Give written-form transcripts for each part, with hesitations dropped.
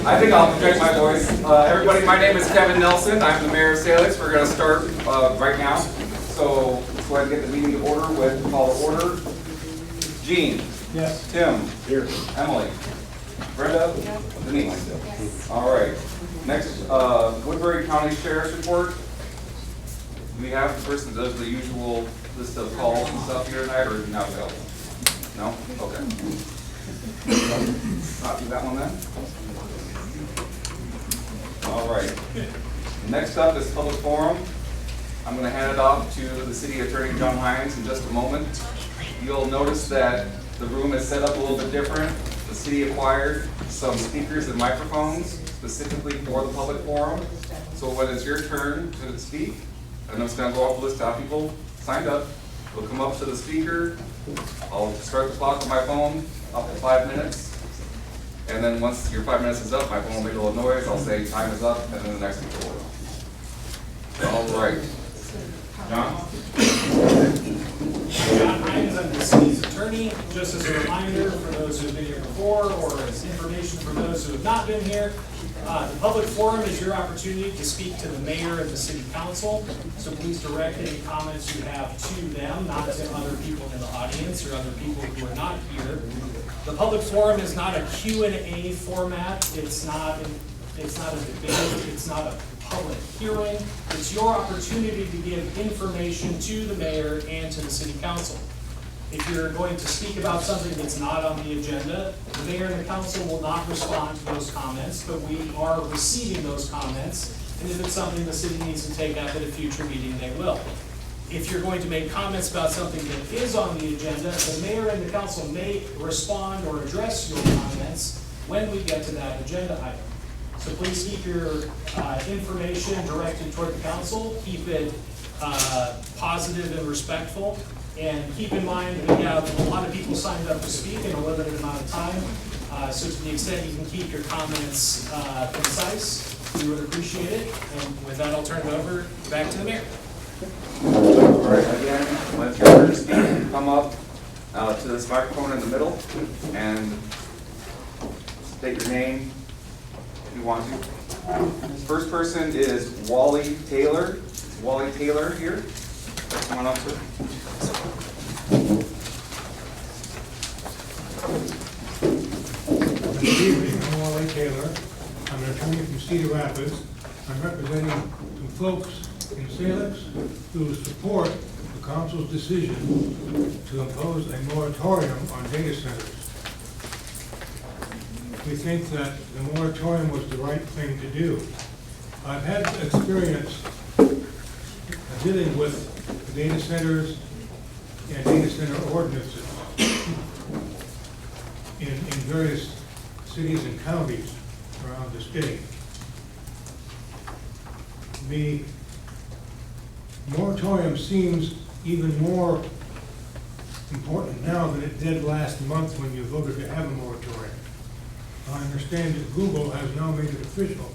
I think I'll project my voice. Everybody, my name is Kevin Nelson. I'm the mayor of Salix. We're going to start right now. So let's go ahead and get the meeting to order with call to order. Gene. Yes. Tim. Here. Emily. Brenda. Denise. Yes. All right. Next, Woodbury County Sheriff's Report. Do we have the person that does the usual list of calls and stuff here tonight, or is he not available? No? Okay. Not do that one then. All right. Next up is public forum. I'm going to hand it off to the city attorney, John Hines, in just a moment. You'll notice that the room is set up a little bit different. The city acquired some speakers and microphones specifically for the public forum. So when it's your turn to speak, and it's going to go off the list of people signed up, we'll come up to the speaker. I'll start the clock on my phone up to 5 minutes. And then once your 5 minutes is up, my phone will make a little noise. I'll say time is up, and then the next speaker will. All right. John? John Hines, I'm the city's attorney. Just as a reminder for those who have been here before, or as information for those who have not been here, the public forum is your opportunity to speak to the mayor and the city council. So please direct any comments you have to them, not to other people in the audience or other people who are not here. The public forum is not a Q&A format. It's not a debate. It's not a public hearing. It's your opportunity to give information to the mayor and to the city council. If you're going to speak about something that's not on the agenda, the mayor and the council will not respond to those comments, but we are receiving those comments, and if it's something the city needs to take up at a future meeting, they will. If you're going to make comments about something that is on the agenda, the mayor and the council may respond or address your comments when we get to that agenda item. So please keep your information directed toward the council, keep it positive and respectful, and keep in mind that we have a lot of people signed up to speak in a limited amount of time. So to the extent you can keep your comments concise, we would appreciate it. And with that, I'll turn it over back to the mayor. All right, again, when it's your turn to speak, come up to this microphone in the middle and state your name if you want to. First person is Wally Taylor. Is Wally Taylor here? Come on up, sir. Good evening, I'm Wally Taylor. I'm an attorney from Cedar Rapids. I'm representing some folks in Salix who support the council's decision to impose a moratorium on data centers. We think that the moratorium was the right thing to do. I've had experience dealing with data centers and data center ordinances in various cities and counties around the state. The moratorium seems even more important now than it did last month when you voted to have a moratorium. I understand that Google has now made it official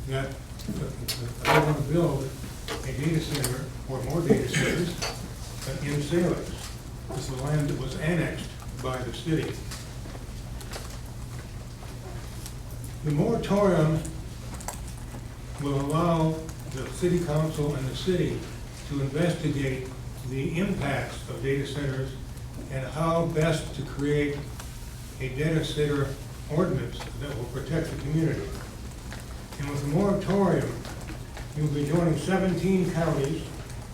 that they want to build a data center or more data centers in Salix. This is the land that was annexed by the city. The moratorium will allow the city council and the city to investigate the impacts of data centers and how best to create a data center ordinance that will protect the community. And with the moratorium, you'll be joining 17 counties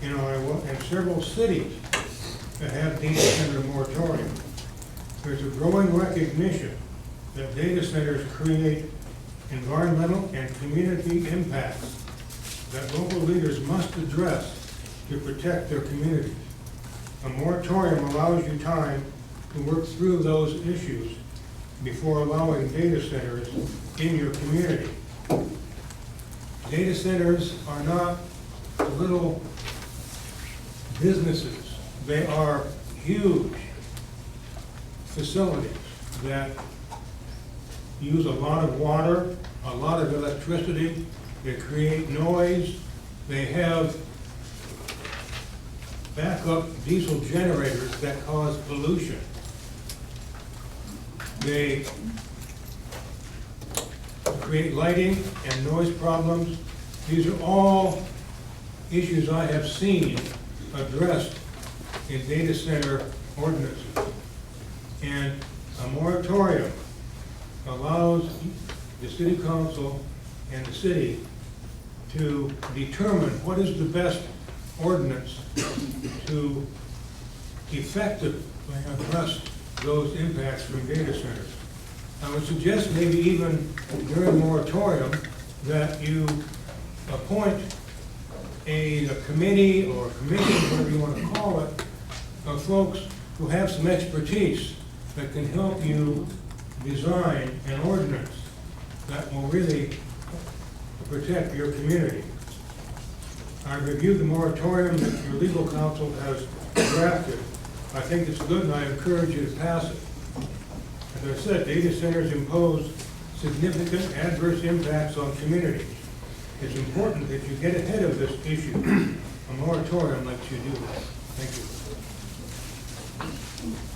in Iowa and several cities that have data center moratorium. There's a growing recognition that data centers create environmental and community impacts that local leaders must address to protect their communities. A moratorium allows you time to work through those issues before allowing data centers in your community. Data centers are not little businesses. They are huge facilities that use a lot of water, a lot of electricity. They create noise. They have backup diesel generators that cause pollution. They create lighting and noise problems. These are all issues I have seen addressed in data center ordinances. And a moratorium allows the city council and the city to determine what is the best ordinance to effectively address those impacts from data centers. I would suggest maybe even during moratorium that you appoint a committee or commission, whatever you want to call it, of folks who have some expertise that can help you design an ordinance that will really protect your community. I reviewed the moratorium that your legal counsel has drafted. I think it's good and I encourage you to pass it. As I said, data centers impose significant adverse impacts on communities. It's important that you get ahead of this issue. A moratorium lets you do that. Thank you.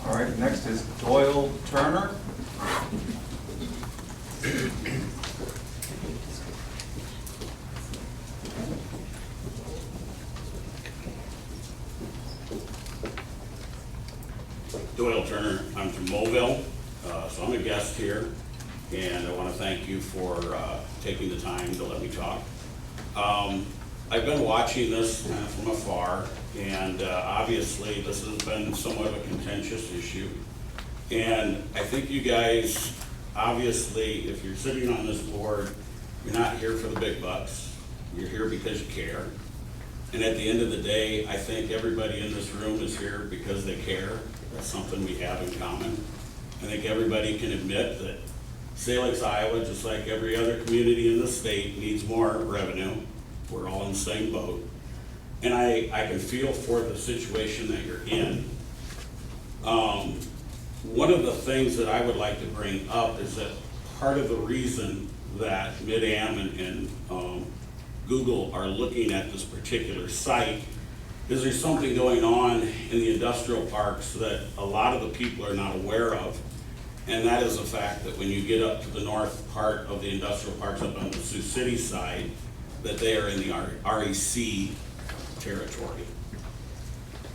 All right, next is Doyle Turner. Doyle Turner, I'm from Mobile, so I'm a guest here, and I want to thank you for taking the time to let me talk. I've been watching this kind of from afar, and obviously this has been somewhat of a contentious issue. And I think you guys, obviously, if you're sitting on this board, you're not here for the big bucks. You're here because you care. And at the end of the day, I think everybody in this room is here because they care. That's something we have in common. I think everybody can admit that Salix, Iowa, just like every other community in the state, needs more revenue. We're all in the same boat. And I can feel for the situation that you're in. One of the things that I would like to bring up is that part of the reason that Mid-Am and Google are looking at this particular site is there's something going on in the industrial parks that a lot of the people are not aware of. And that is the fact that when you get up to the north part of the industrial parks up on the Sioux City side, that they are in the REC territory.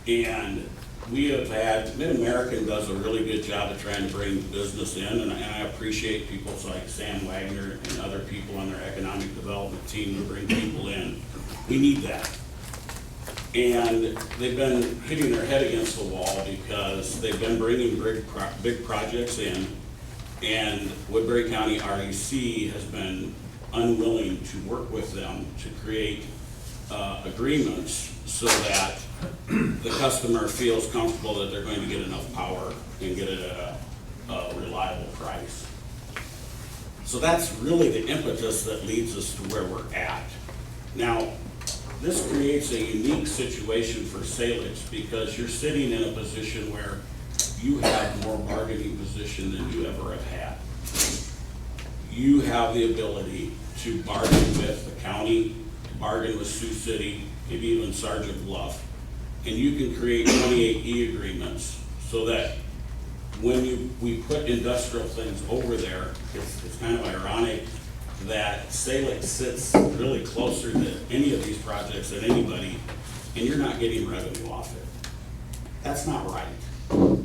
And we have had, Mid-American does a really good job of trying to bring business in, and I appreciate people like Sam Wagner and other people on their economic development team to bring people in. We need that. And they've been hitting their head against the wall because they've been bringing big projects in, and Woodbury County REC has been unwilling to work with them to create agreements so that the customer feels comfortable that they're going to get enough power and get it at a reliable price. So that's really the impetus that leads us to where we're at. Now, this creates a unique situation for Salix because you're sitting in a position where you have more bargaining position than you ever have had. You have the ability to bargain with the county, to bargain with Sioux City, maybe even Sergeant Bluff, and you can create 28E agreements so that when we put industrial things over there, it's kind of ironic that Salix sits really closer to any of these projects than anybody, and you're not getting revenue off it. That's not right.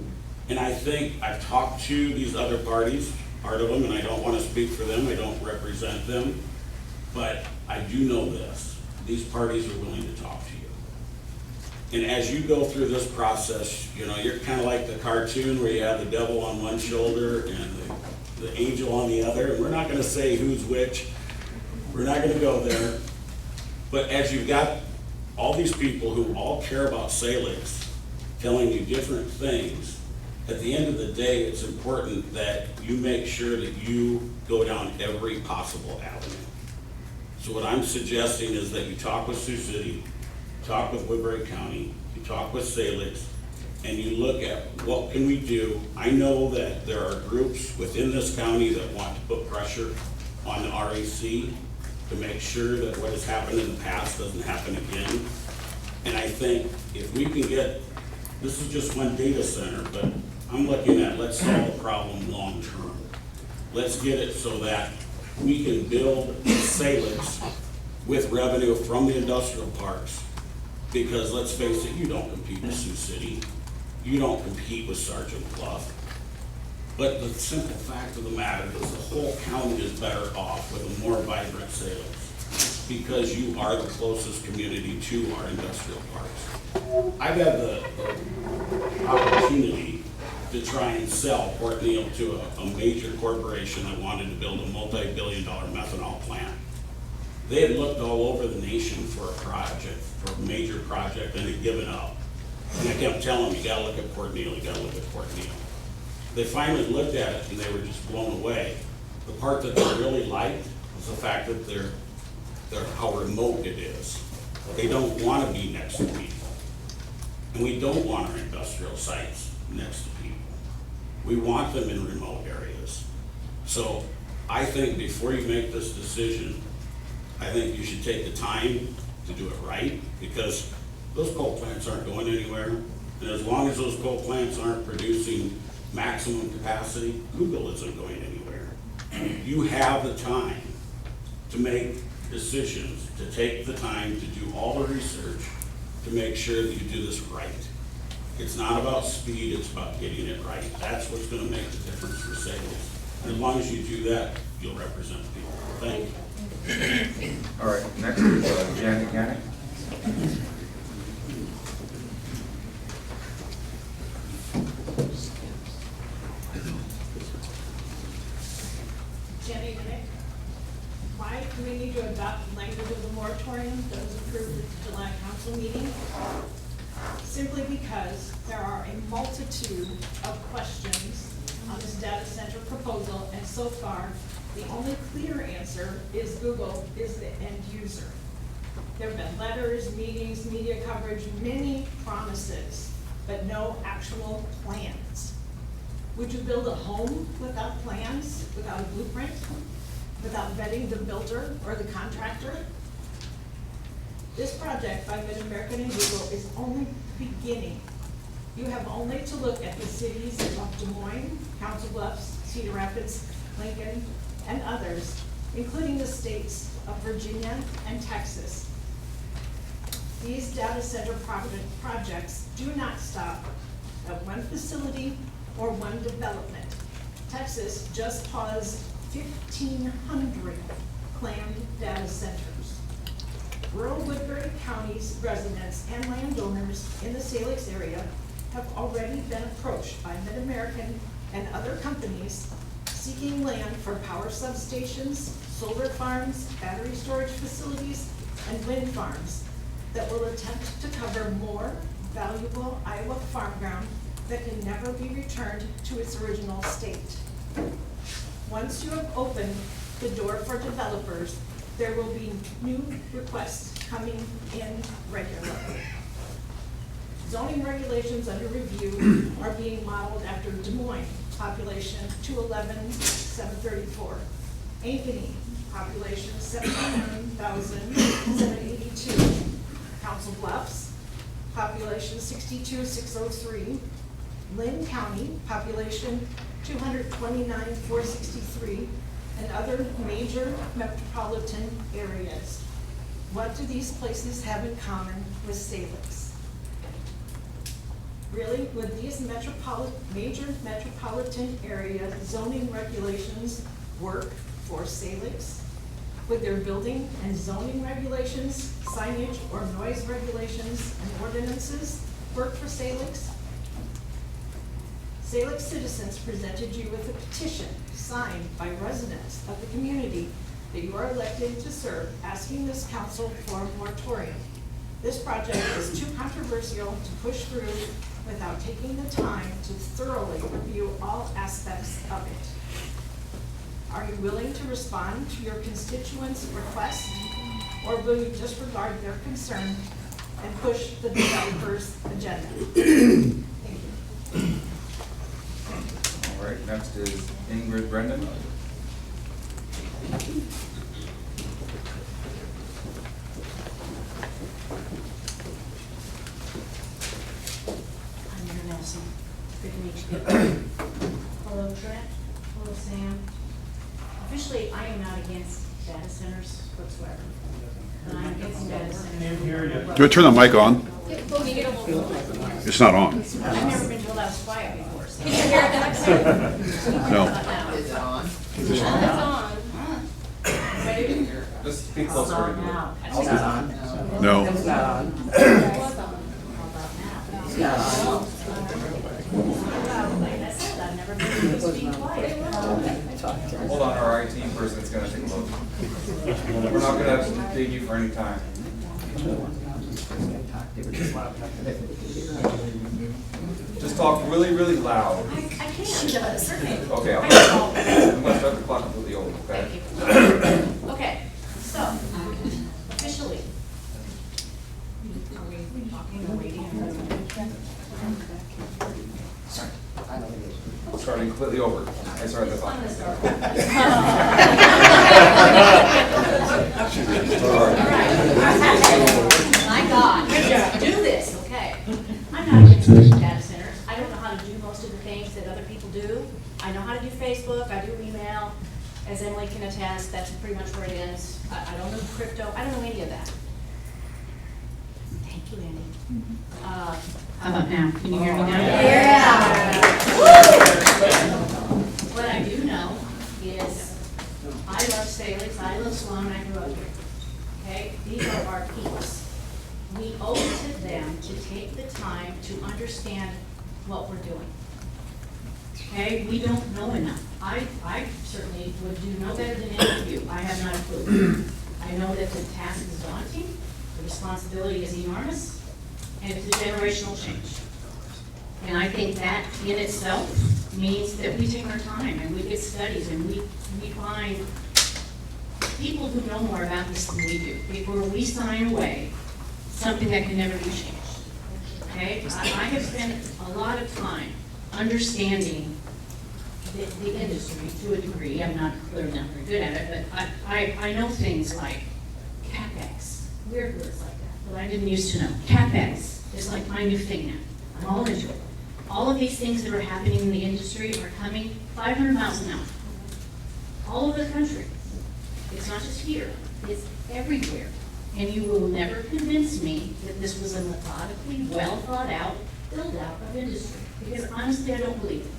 And I think I've talked to these other parties, part of them, and I don't want to speak for them, I don't represent them, but I do know this. These parties are willing to talk to you. And as you go through this process, you know, you're kind of like the cartoon where you have the devil on one shoulder and the angel on the other, and we're not going to say who's which. We're not going to go there. But as you've got all these people who all care about Salix telling you different things, at the end of the day, it's important that you make sure that you go down every possible avenue. So what I'm suggesting is that you talk with Sioux City, talk with Woodbury County, you talk with Salix, and you look at what can we do. I know that there are groups within this county that want to put pressure on the REC to make sure that what has happened in the past doesn't happen again. And I think if we can get, this is just one data center, but I'm looking at let's solve the problem long term. Let's get it so that we can build Salix with revenue from the industrial parks. Because let's face it, you don't compete with Sioux City, you don't compete with Sergeant Bluff. But the simple fact of the matter is the whole county is better off with a more vibrant Salix because you are the closest community to our industrial parks. I've had the opportunity to try and sell Port Neal to a major corporation that wanted to build a multi-billion-dollar methanol plant. They had looked all over the nation for a project, for a major project, and had given up. And I kept telling them, you gotta look at Port Neal, you gotta look at Port Neal. They finally looked at it and they were just blown away. The part that they really liked was the fact that they're how remote it is. They don't wanna be next to people. And we don't want our industrial sites next to people. We want them in remote areas. So I think before you make this decision, I think you should take the time to do it right, because those coal plants aren't going anywhere. And as long as those coal plants aren't producing maximum capacity, Google isn't going anywhere. You have the time to make decisions, to take the time to do all the research to make sure that you do this right. It's not about speed, it's about getting it right. That's what's gonna make the difference for sales. And as long as you do that, you'll represent people. Thank you. All right, next is Janet Gannick. Jenny Nick, why do we need to adopt the language of the moratorium that was approved at the July council meeting? Simply because there are a multitude of questions on this data center proposal, and so far, the only clear answer is Google is the end user. There have been letters, meetings, media coverage, many promises, but no actual plans. Would you build a home without plans, without a blueprint, without vetting the builder or the contractor? This project by Mid-American and Google is only beginning. You have only to look at the cities of Des Moines, Council Bluffs, Cedar Rapids, Lincoln, and others, including the states of Virginia and Texas. These data center projects do not stop at one facility or one development. Texas just paused 1,500 planned data centers. Rural Woodbury County's residents and landowners in the Salix area have already been approached by Mid-American and other companies seeking land for power substations, solar farms, battery storage facilities, and wind farms that will attempt to cover more valuable Iowa farm ground that can never be returned to its original state. Once you have opened the door for developers, there will be new requests coming in regularly. Zoning regulations under review are being modeled after Des Moines, population 211,734. Ankeny, population 79,782. Council Bluffs, population 62,603. Lynn County, population 229,463, and other major metropolitan areas. What do these places have in common with Salix? Really, would these major metropolitan area zoning regulations work for Salix? Would their building and zoning regulations, signage or noise regulations and ordinances work for Salix? Salix citizens presented you with a petition signed by residents of the community that you are elected to serve, asking this council for a moratorium. This project is too controversial to push through without taking the time to thoroughly review all aspects of it. Are you willing to respond to your constituents' request, or will you disregard their concern and push the developer's agenda? Thank you. All right, next is Ingrid Brendan. I'm Mayor Nelson. Good to meet you. Hello, Trent. Hello, Sam. Officially Officially, I am not against data centers whatsoever. And I'm against data centers. Do you turn the mic on? It's not on. I've never been told I was quiet before, so. Can you hear that? Sorry. No. Is it on? It's on. Ready? Just speak closer. It's not on. No. It's not on. It's not on. Like I said, I've never been told to be quiet. Hold on, our IT person's gonna take a look. We're not gonna dig you for any time. Just talk really, really loud. I can't do that, certainly. Okay, I'm gonna start the clock completely over, okay? Thank you. Okay, so, officially. Are we talking or waiting? Starting completely over. I started the clock. I'm gonna start. All right. My God, do this, okay. I'm not against data centers. I don't know how to do most of the things that other people do. I know how to do Facebook, I do email. As Emily can attest, that's pretty much where it is. I don't know crypto, I don't know any of that. Thank you, Andy. How about now? Can you hear me now? Yeah. What I do know is, I love Salix, I love Sloan, I grew up here. Okay, these are our peeps. We owe it to them to take the time to understand what we're doing. Okay, we don't know enough. I certainly would do no better than any of you. I have not a clue. I know that the task is daunting, the responsibility is enormous, and it's a generational change. And I think that in itself means that we take our time and we get studies and we find people who know more about this than we do, before we sign away something that can never be changed. Okay? I have spent a lot of time understanding the industry to a degree. I'm not clearly not very good at it, but I know things like CapEx, weird words like that, that I didn't used to know. CapEx is like my new thing now. I'm all into it. All of these things that are happening in the industry are coming 500 miles an hour. All over the country. It's not just here, it's everywhere. And you will never convince me that this was a methodically, well thought out, build out of industry. Because honestly, I don't believe it.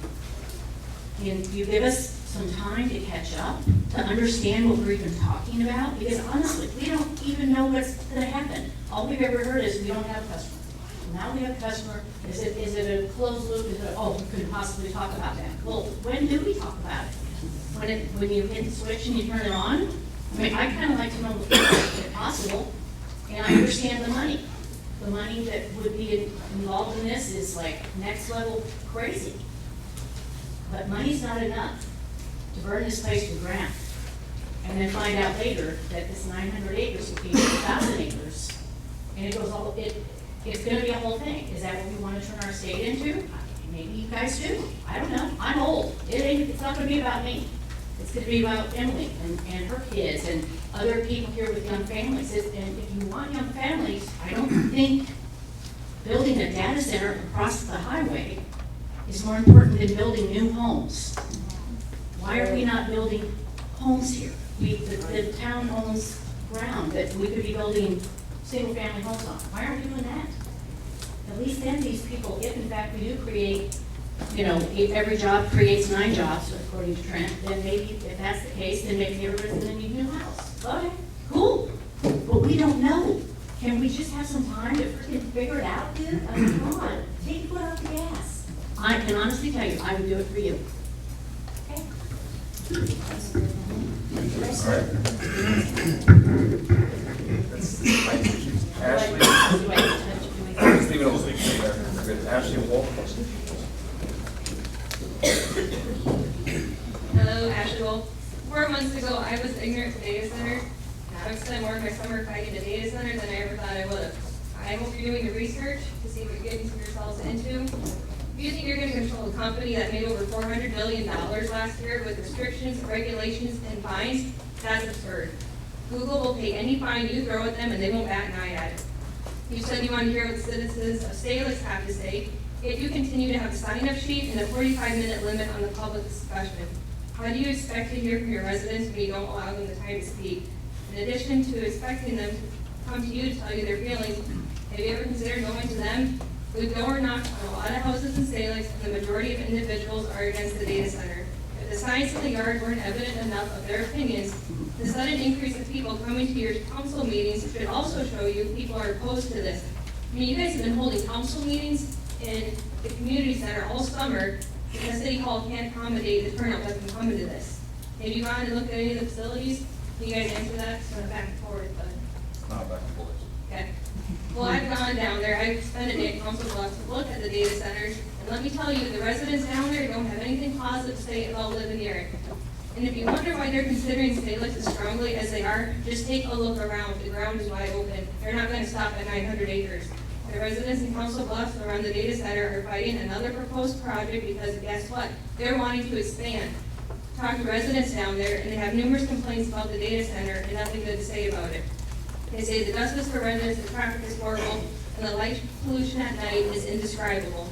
And you give us some time to catch up, to understand what we're even talking about, because honestly, we don't even know what's gonna happen. All we've ever heard is we don't have a customer. Now we have a customer, is it a closed loop, is it, oh, we couldn't possibly talk about that. Well, when do we talk about it? When you hit the switch and you turn it on? I mean, I kind of like to know if possible, and I understand the money. The money that would be involved in this is like next level crazy. But money's not enough to burn this place to the ground. And then find out later that this 900 acres will be 1,000 acres. And it goes all, it's gonna be a whole thing. Is that what we want to turn our state into? Maybe you guys do. I don't know. I'm old. It's not gonna be about me. It's gonna be about Emily and her kids and other people here with young families. And if you want young families, I don't think building a data center across the highway is more important than building new homes. Why are we not building homes here? The town owns ground that we could be building single-family homes on. Why aren't we doing that? At least then these people, if in fact we do create, if every job creates 9 jobs, according to Trent, then maybe, if that's the case, then maybe everybody's gonna need a new house. Okay, cool. But we don't know. Can we just have some time to freaking figure it out, dude? I mean, come on, take your foot off the gas. I can honestly tell you, I would do it for you. Okay? All right. Ashley, just leave it over there. Good. Ashley Wolf. Hello, Ashley Wolf. 4 months ago, I was ignorant to data centers. I've spent more of my summer fighting the data centers than I ever thought I would have. I hope you're doing the research to see what you're getting yourselves into. If you think you're going to control a company that made over $400 million last year with restrictions, regulations, and fines, that's absurd. Google will pay any fine you throw at them and they won't bat an eye at it. You said you want to hear what citizens of Salix have to say. If you continue to have a sign-up sheet and a 45-minute limit on the public discussion, How do you expect to hear from your residents when you don't allow them the time to speak? In addition to expecting them to come to you to tell you their feelings, have you ever considered going to them? We've door knocked on a lot of houses in Salix, and the majority of individuals are against the data center. If the signs in the yard weren't evident enough of their opinions, the sudden increase of people coming to your council meetings should also show you people are opposed to this. I mean, you guys have been holding council meetings in the community center all summer because City Hall can't accommodate the turnout that's been coming to this. Have you gone and looked at any of the facilities? Can you guys answer that? It's not back and forth, but. Not back and forth. Okay. Well, I've gone down there, I've spent a day at Council Bluffs to look at the data centers, and let me tell you, the residents down there don't have anything positive to say about living near it. And if you wonder why they're considering Salix as strongly as they are, just take a look around, the ground is wide open. They're not gonna stop at 900 acres. The residents in Council Bluffs around the data center are fighting another proposed project because guess what? They're wanting to expand. Talk to residents down there, and they have numerous complaints about the data center and nothing good to say about it. They say the dust is horrendous, the traffic is horrible, and the light pollution at night is indescribable.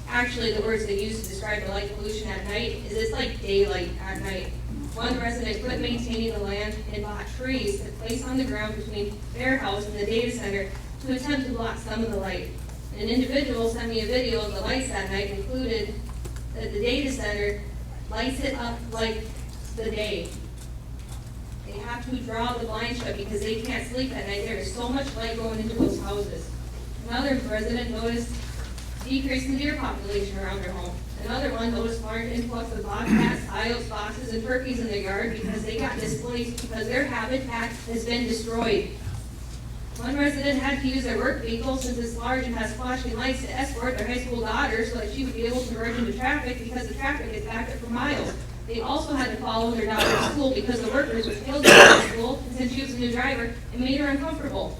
Actually, the words they use to describe the light pollution at night is it's like daylight at night. One resident quit maintaining the land and bought trees to place on the ground between their house and the data center to attempt to block some of the light. An individual sent me a video of the lights that night, included that the data center lights it up like the day. They have to draw the blind shut because they can't sleep at night. There is so much light going into those houses. Another resident noticed decrease in deer population around their home. Another one noticed large influx of bobcats, coyotes, foxes, and turkeys in their yard because they got displaced because their habitat has been destroyed. One resident had to use their work vehicle since it's large and has flashing lights to escort their high school daughter so that she would be able to merge into traffic because the traffic is backed up for miles. They also had to follow their daughter to school because the workers would kill her at school since she was a new driver and made her uncomfortable.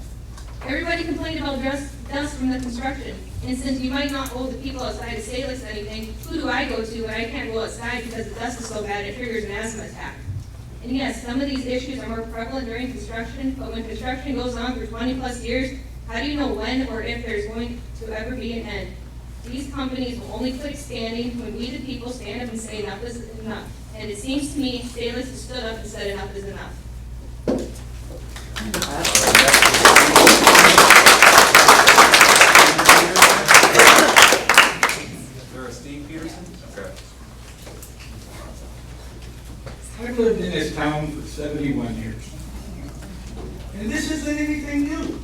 Everybody complained about dust from the construction. And since you might not owe the people outside of Salix anything, who do I go to when I can't go outside because the dust is so bad it triggers an asthma attack? And yes, some of these issues are more prevalent during construction, but when construction goes on for 20 plus years, how do you know when or if there's going to ever be an end? These companies will only quit expanding when we the people stand up and say enough is enough. And it seems to me Salix has stood up and said enough is enough. Is there a Steve Peterson? Okay. I've lived in this town for 71 years. And this isn't anything new.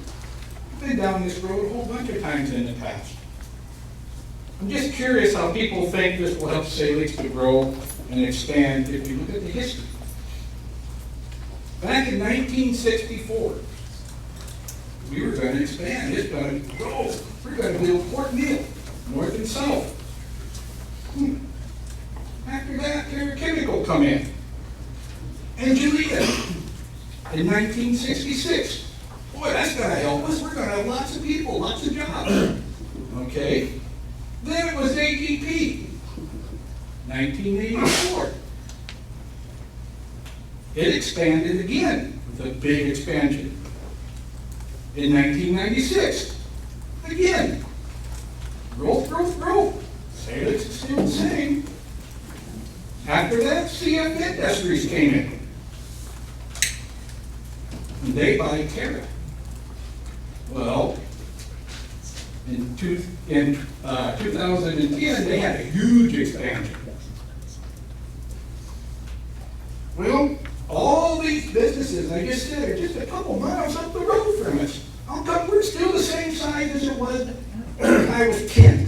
I've been down this road a whole bunch of times in the past. I'm just curious how people think this will help Salix to grow and expand if you look at the history. Back in 1964, we were going to expand. It's going to grow. We're going to build Port Neal, north and south. After that, Terra Chemical come in. And Julia in 1966. Boy, that's going to help us. We're going to have lots of people, lots of jobs. Okay. Then it was ATP, 1984. It expanded again with a big expansion. In 1996, again, growth, growth, growth. Salix is still the same. After that, CF Industries came in. And they buy Terra. Well, in 2010, they had a huge expansion. Well, all these businesses, I just said, are just a couple miles up the road from us. How come we're still the same size as it was when I was 10?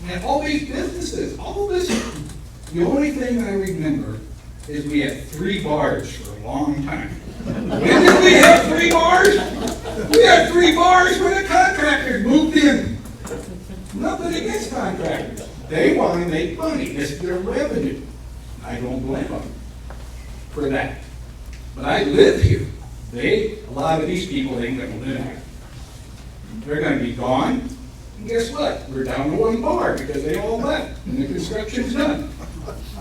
And all these businesses, all this, the only thing I remember is we had 3 bars for a long time. When did we have 3 bars? We had 3 bars when the contractors moved in. Nothing against contractors. They want to make money. It's their revenue. I don't blame them for that. But I live here. A lot of these people ain't going to live here. They're going to be gone. And guess what? We're down to 1 bar because they all left and the construction's done.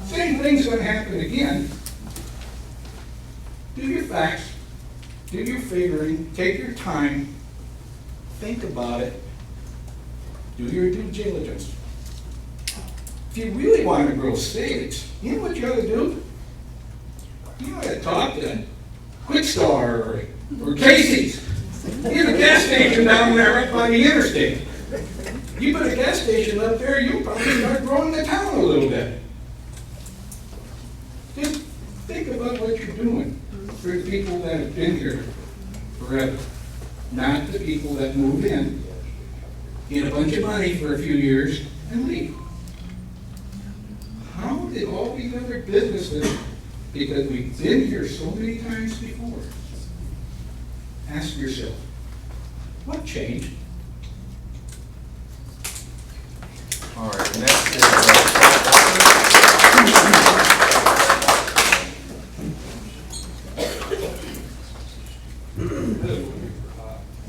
Same thing's going to happen again. Do your facts, do your figuring, take your time, think about it, do your due diligence. If you really want to grow Salix, you know what you ought to do? You ought to talk to Quick Star or Casey's. There's a gas station down there right by the interstate. You put a gas station up there, you'll probably start growing the town a little bit. Just think about what you're doing for the people that have been here forever, not the people that move in, get a bunch of money for a few years, and leave. How did all these other businesses, because we've been here so many times before, ask yourself, what changed? All right, next is,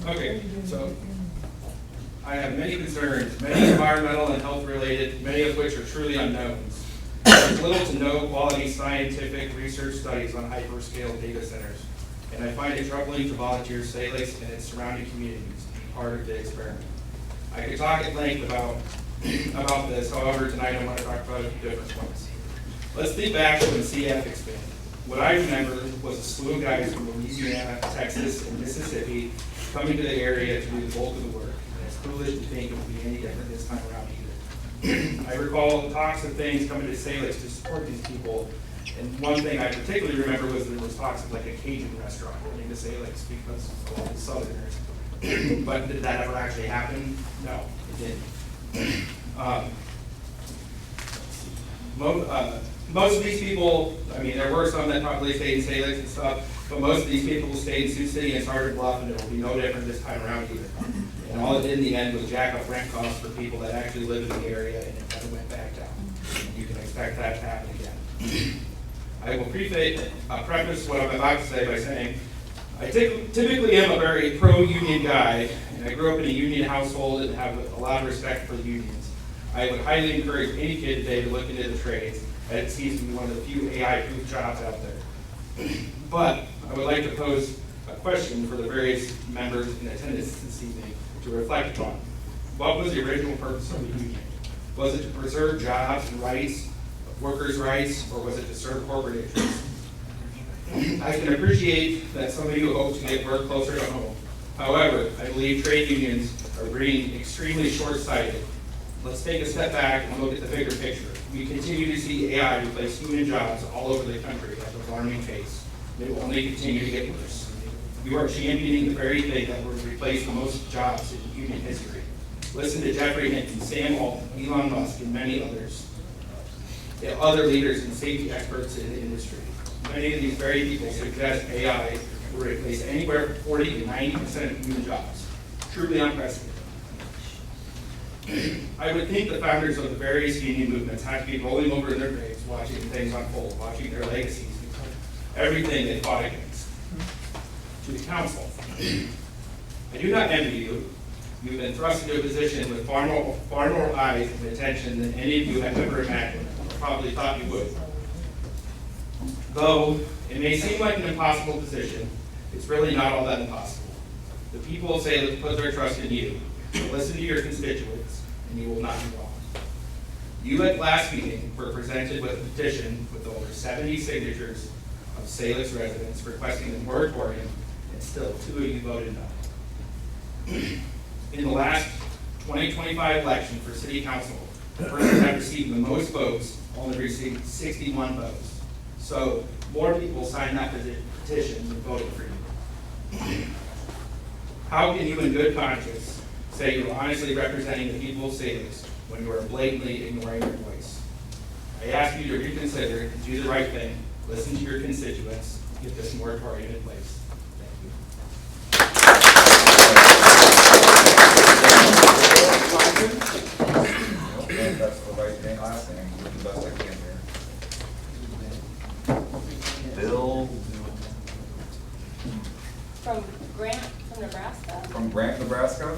Okay, so I have many concerns, many environmental and health related, many of which are truly unknowns. There's little to no quality scientific research studies on hyperscale data centers, and I find it troubling to volunteer Salix and its surrounding communities to be part of the experiment. I could talk at length about this, however, tonight I want to talk about a few different points. Let's think back to when CF expanded. What I remember was a slew of guys from Louisiana, Texas, and Mississippi coming to the area to do the bulk of the work, and it's foolish to think it will be any different this time around either. I recall talks of things coming to Salix to support these people, and one thing I particularly remember was there was talks of like a Cajun restaurant coming to Salix because of all the Southerners. But did that ever actually happen? No, it didn't. Most of these people, I mean, there were some that probably stayed in Salix and stuff, but most of these people stayed in Sioux City and started Bluff, and it will be no different this time around either. And all it did in the end was jack up rent costs for people that actually live in the area, and it never went back down. And you can expect that to happen again. I will preface what I'm about to say by saying, I typically am a very pro-union guy, and I grew up in a union household and have a lot of respect for the unions. I would highly encourage any kid today to look into the trades, as it seems to be one of the few AI-proof jobs out there. But I would like to pose a question for the various members in attendance this evening to reflect upon. What was the original purpose of the union? Was it to preserve jobs and rights, workers' rights, or was it to serve corporate interests? I can appreciate that some of you hope to get work closer to home. However, I believe trade unions are being extremely short-sighted. Let's take a step back and look at the bigger picture. We continue to see AI replace human jobs all over the country at an alarming pace. It will only continue to get worse. You are championing the very thing that will replace the most jobs in human history. Listen to Jeffrey Hinton, Sam Altman, Elon Musk, and many others. Other leaders and safety experts in the industry. Many of these very people suggest AI will replace anywhere from 40 to 90% of human jobs. Truly unprecedented. I would think the founders of the various union movements have to be rolling over in their graves, watching things unfold, watching their legacies become everything they fought against. To the council, I do not envy you. You've been thrust into a position with far more eyes and attention than any of you have ever imagined, or probably thought you would. Though it may seem like an impossible position, it's really not all that impossible. The people say let's put their trust in you. Listen to your constituents, and you will not be wrong. You at last meeting were presented with a petition with over 70 signatures of Salix residents requesting a moratorium, and still 2 of you voted no. In the last 2025 election for city council, the person that received the most votes only received 61 votes. So more people signed that petition and voted for you. How can you in good conscience say you're honestly representing the people of Salix when you are blatantly ignoring their voice? I ask you to reconsider and do the right thing, listen to your constituents, get this moratorium in place. That's the right thing, last thing, do the best I can here. Bill From Grant, from Nebraska. from Grant, Nebraska.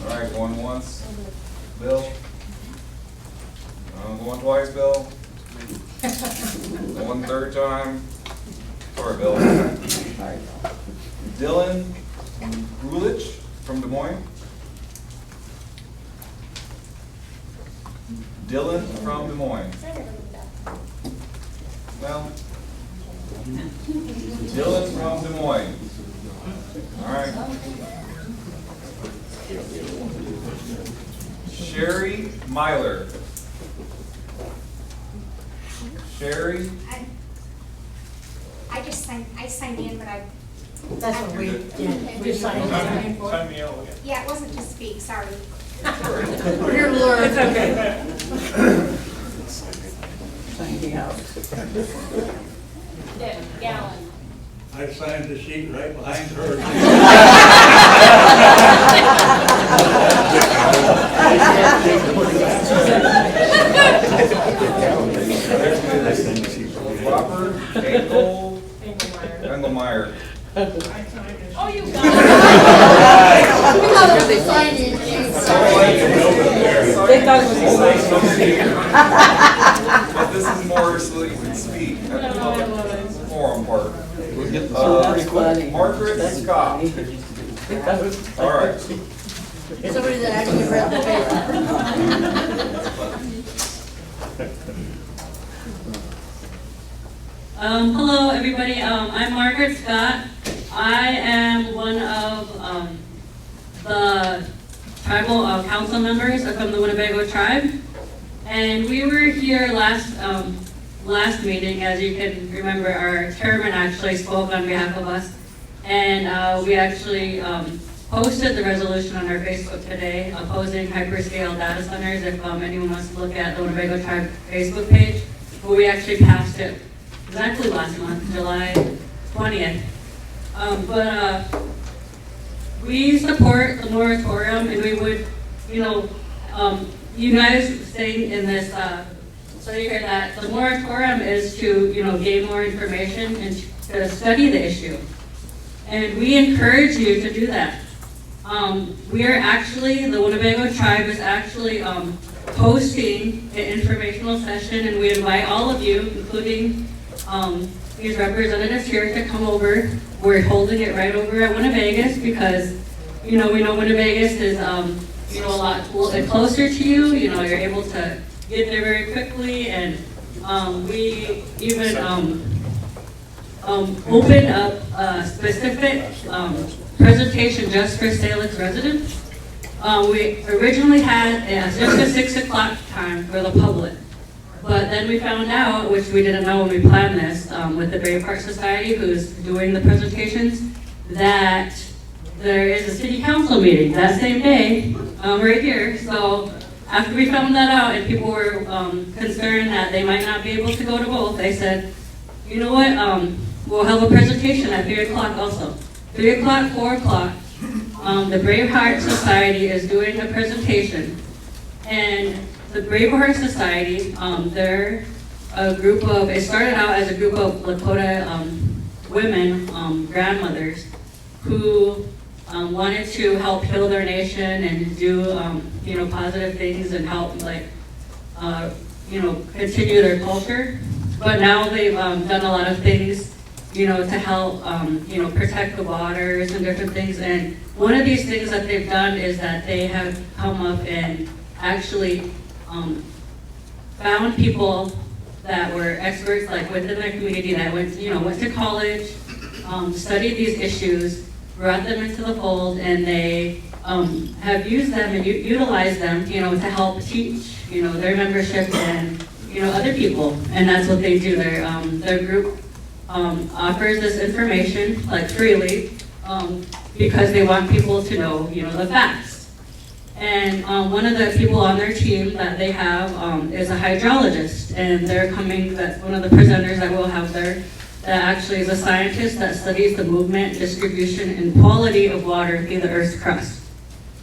All right, going once. Bill. Going twice, Bill. Going third time. Sorry, Bill. Dylan Grulich from Des Moines. Dylan from Des Moines. Well, Dylan from Des Moines. All right. Sherry Myler. Sherry? I signed in, but That's what we did. We signed it. Sign me out again. yeah, it wasn't to speak, sorry. We're here to learn. It's okay. Sign me out. Gallon. I signed the sheet right behind her. Robert Engelmeyer. Oh, you got They signed it. They thought it was but this is more so that you can speak at the public forum part. That's funny. Margaret That's Scott. funny. All right. Somebody that actually read the paper. Hello, everybody. I'm Margaret Scott. I am one of the tribal council members from the Winnebago tribe. And we were here last meeting. As you can remember, our chairman actually spoke on behalf of us. And we actually posted the resolution on our Facebook today opposing hyperscale data centers. If anyone wants to look at the Winnebago tribe Facebook page. But we actually passed it exactly last month, July 20th. We support the moratorium, and we would, you guys saying in this study here that the moratorium is to, gain more information and to study the issue. And we encourage you to do that. We are actually, the Winnebago tribe is actually hosting an informational session, and we invite all of you, including these representatives here, to come over. We're holding it right over at Winnebagus because, we know Winnebagus is, a lot closer to you. You're able to get there very quickly, and we even opened up a specific presentation just for Salix residents. We originally had just a 6 o'clock time for the public. But then we found out, which we didn't know when we planned this, with the Bay Park Society, who's doing the presentations, that there is a city council meeting that same day, right here. So after we found that out and people were concerned that they might not be able to go to both, they said, you know what, we'll have a presentation at 3 o'clock also. 3 o'clock, 4 o'clock, the Braveheart Society is doing a presentation. And the Braveheart Society, they're a group of, it started out as a group of Lakota women, grandmothers, who wanted to help heal their nation and do, positive things and help, continue their culture. But now they've done a lot of things, to help, protect the waters and different things. And one of these things that they've done is that they have come up and actually found people that were experts, within their community that went to college, studied these issues, brought them into the fold, and they have used them and utilized them, to help teach, their membership and, other people. And that's what they do. Their group offers this information, freely, because they want people to know, the facts. And one of the people on their team that they have is a hydrologist, and they're coming, that's one of the presenters that we'll have there, that actually is a scientist that studies the movement, distribution, and quality of water through the Earth's crust.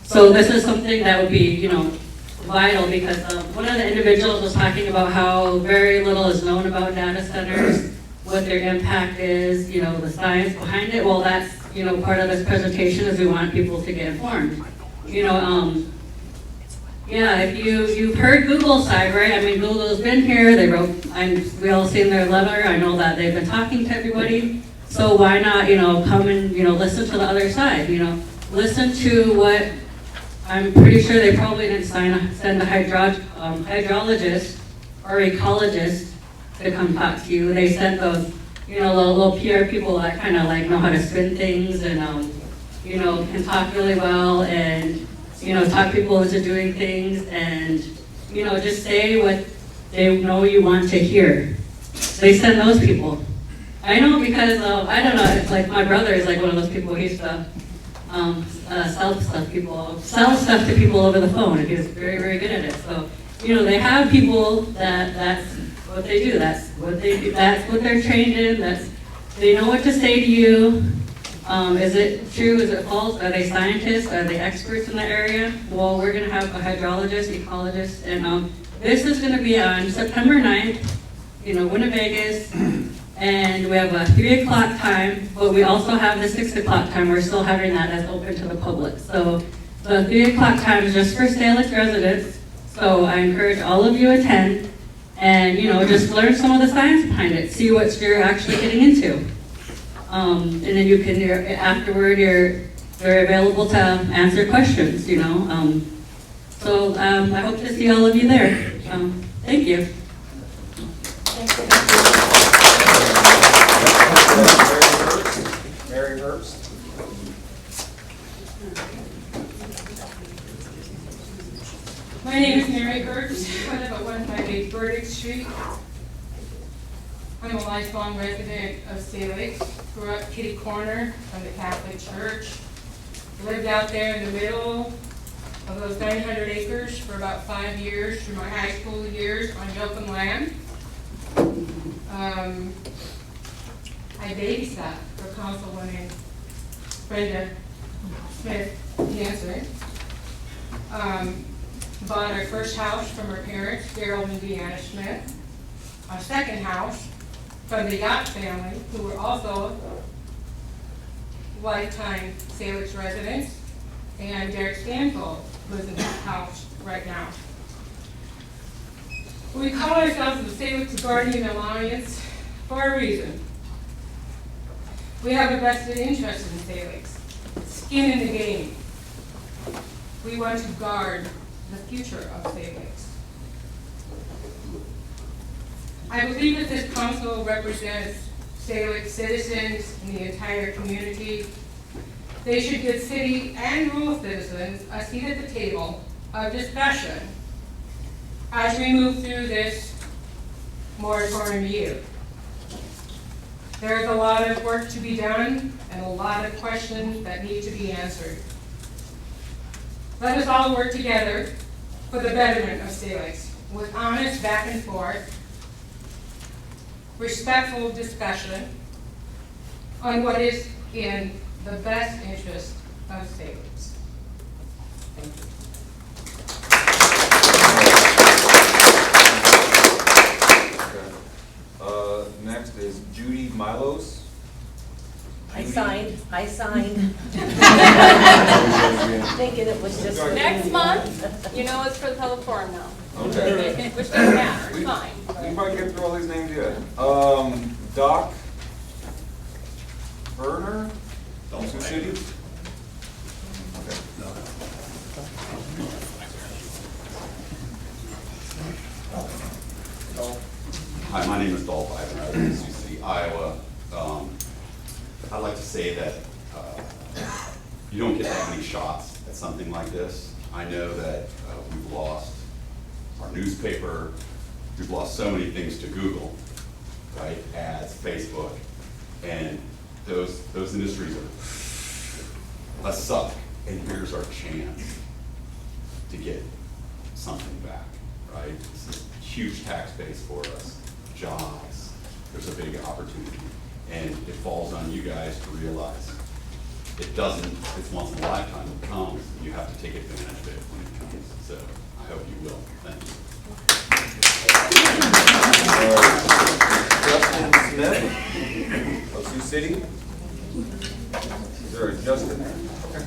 So this is something that would be, vital, because one of the individuals was talking about how very little is known about data centers, what their impact is, the science behind it. Well, that's, part of this presentation is we want people to get informed. Yeah, if you've heard Google's side, right? I mean, Google's been here, they wrote, we all seen their letter. I know that they've been talking to everybody. So why not, come and, listen to the other side, listen to what I'm pretty sure they probably didn't send a hydrologist or ecologist to come talk to you. They sent those, little PR people that kind of like know how to spin things and, can talk really well and, talk people into doing things and, just say what they know you want to hear. They send those people. I know because, I don't know, it's like my brother is like one of those people who used to sell stuff to people over the phone, and he was very, very good at it. So, they have people that's what they do, that's what they're trained in, they know what to say to you. Is it true, is it false, are they scientists, are they experts in the area? Well, we're gonna have a hydrologist, ecologist, and this is gonna be on September 9th, Winnebago's, and we have a 3 o'clock time, but we also have the 6 o'clock time. We're still having that as open to the public. So the 3 o'clock time is just for Salix residents. So I encourage all of you to attend and, just learn some of the science behind it. See what you're actually getting into. And then you can, afterward, they're available to answer questions, So I hope to see all of you there. Thank you. Mary Herbst. My name is Mary Herbst. I live at 158 Burdick Street. I'm a lifelong resident of Salix. Grew up kitty corner from the Catholic Church. Lived out there in the middle of those 900 acres for about 5 years through my high school years on open land. I babysat for Councilwoman Brenda Smith Hanson. Bought our first house from her parents, Gerald and Deanna Smith. Our second house from the Yacht family, who were also lifetime Salix residents. And Derek Stanfield lives in that house right now. We call ourselves the Salix Guardian Alliance for a reason. We have a vested interest in Salix, skin in the game. We want to guard the future of Salix. I believe that this council represents Salix citizens and the entire community. They should give city and rural citizens a seat at the table of discussion as we move through this moratorium year. There is a lot of work to be done and a lot of questions that need to be answered. Let us all work together for the betterment of Salix with honest back and forth, respectful discussion on what is in the best interest of Salix. Thank you. Next is Judy Milos. I signed. Thinking it was just. Next month, it's for the public forum now. Okay. Which doesn't matter, it's fine. We can probably get through all these names yet. Doc Berner, Sioux City. Okay. Hi, my name is Dolph Ivan. I live in Sioux City, Iowa. I'd like to say that you don't get that many shots at something like this. I know that we've lost our newspaper, we've lost so many things to Google, right? Ads, Facebook, and those industries are a suck. And here's our chance to get something back, right? This is a huge tax base for us, jobs. There's a big opportunity, and it falls on you guys to realize it doesn't. It's once in a lifetime. It comes. You have to take advantage of it when it comes. So I hope you will. Thank Justin Smith of Sioux City. Is there a Justin there? Okay.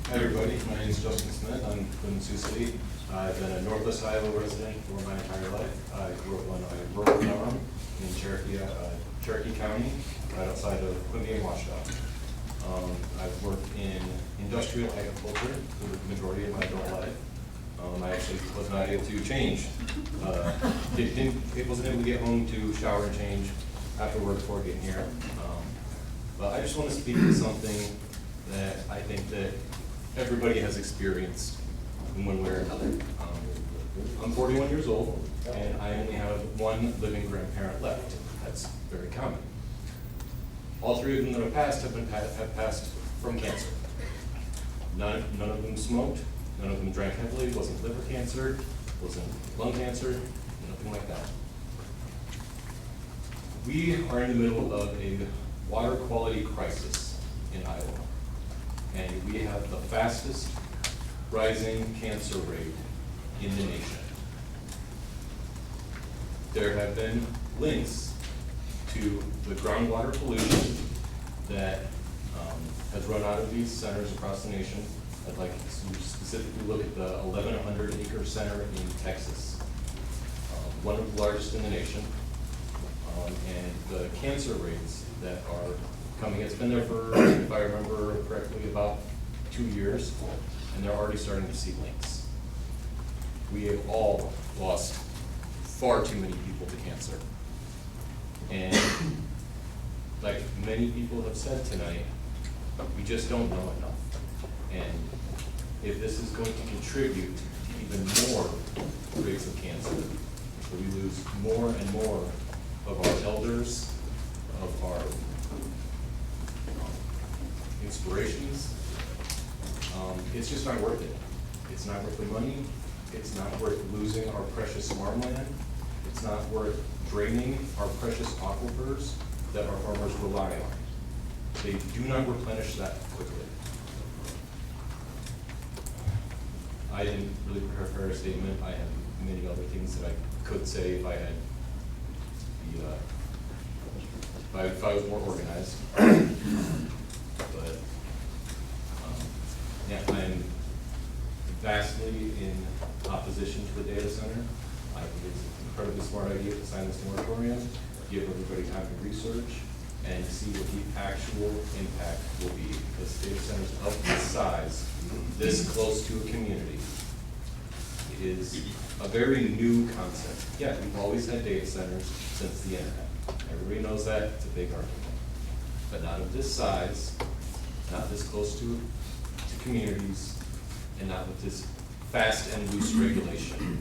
Hi everybody, my name is Justin Smith. I'm from Sioux City. I've been a Northwest Iowa resident for my entire life. I grew up on a rural farm in Cherokee County, right outside of Quimby and Washita. I've worked in industrial agriculture for the majority of my adult life. I actually was not able to change. It wasn't able to get home to shower and change after work before getting here. But I just want to speak to something that I think that everybody has experienced in one way or another. I'm 41 years old, and I only have one living grandparent left. That's very common. All three of them that have passed have passed from cancer. None of them smoked, none of them drank heavily, wasn't liver cancer, wasn't lung cancer, nothing like that. We are in the middle of a water quality crisis in Iowa, and we have the fastest rising cancer rate in the nation. There have been links to the groundwater pollution that has run out of these centers across the nation. I'd like to specifically look at the 1,100 acre center in Texas, one of the largest in the nation, and the cancer rates that are coming. It's been there for, if I remember correctly, about 2 years, and they're already starting to see links. We have all lost far too many people to cancer. And like many people have said tonight, we just don't know enough. And if this is going to contribute to even more rates of cancer, we lose more and more of our elders, of our inspirations, it's just not worth it. It's not worth the money. It's not worth losing our precious farmland. It's not worth draining our precious aquifers that our farmers rely on. They do not replenish that quickly. I didn't really prepare a statement. I have many other things that I could say if I had if I was more organized. But yeah, I'm vastly in opposition to the data center. I think it's an incredibly smart idea to sign this moratorium, give everybody time to research, and see what the actual impact will be. Because data centers of this size, this close to a community, is a very new concept. Yeah, we've always had data centers since the internet. Everybody knows that, it's a big argument. But not of this size, not this close to communities, and not with this fast and loose regulation.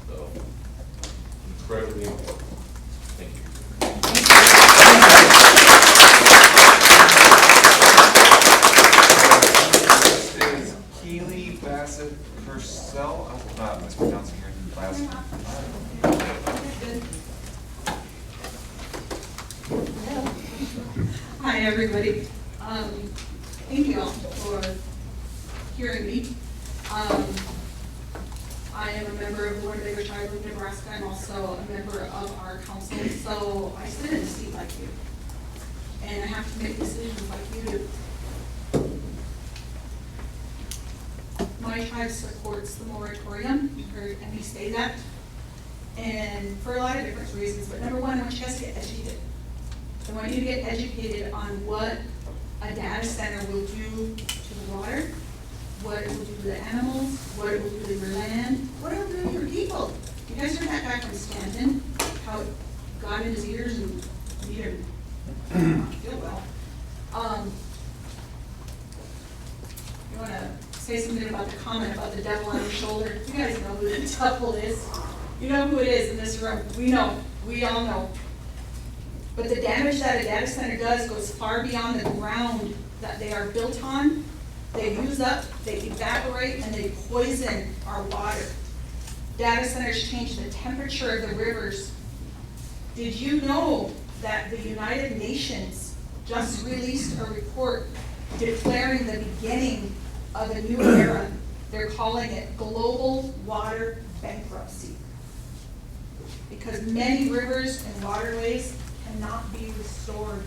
So, incredibly important. Thank you. Next is Keely Bassett Purcell. I hope not mispronouncing your last name. Hi, everybody. Thank you all for hearing me. I am a member of the Winnebago Tribe of Nebraska. I'm also a member of our council, so I sit in a seat like you. And I have to make decisions like you do. My tribe supports the moratorium. You heard me say that. And for a lot of different reasons, but number one, I want you guys to get educated. I want you to get educated on what a data center will do to the water, what it will do to the animals, what it will do to your land, what it will do to your people. You guys heard that guy from Stanton, how it got in his ears and made him not feel well. You want to say something about the comment about the devil on your shoulder? You guys know who the devil is. You know who it is in this room. We know. We all know. But the damage that a data center does goes far beyond the ground that they are built on. They use up, they evaporate, and they poison our water. Data centers change the temperature of the rivers. Did you know that the United Nations just released a report declaring the beginning of a new era? They're calling it global water bankruptcy. Because many rivers and waterways cannot be restored.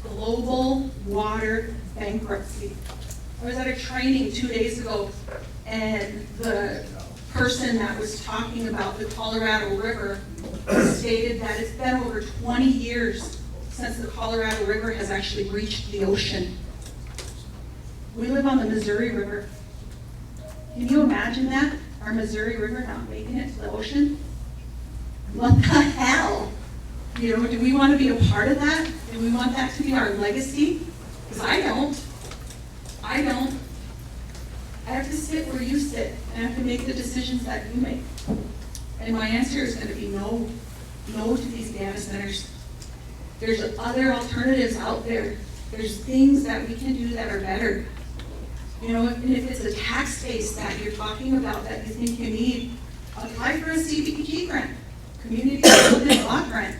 Global water bankruptcy. I was at a training 2 days ago, and the person that was talking about the Colorado River stated that it's been over 20 years since the Colorado River has actually reached the ocean. We live on the Missouri River. Can you imagine that? Our Missouri River not making it to the ocean? What the hell? You know, do we want to be a part of that? Do we want that to be our legacy? Because I don't. I don't. I have to sit where you sit, and I have to make the decisions that you make. And my answer is going to be no. No to these data centers. There's other alternatives out there. There's things that we can do that are better. You know, and if it's a tax base that you're talking about that you think you need, apply for a CDBG grant, community development block grant.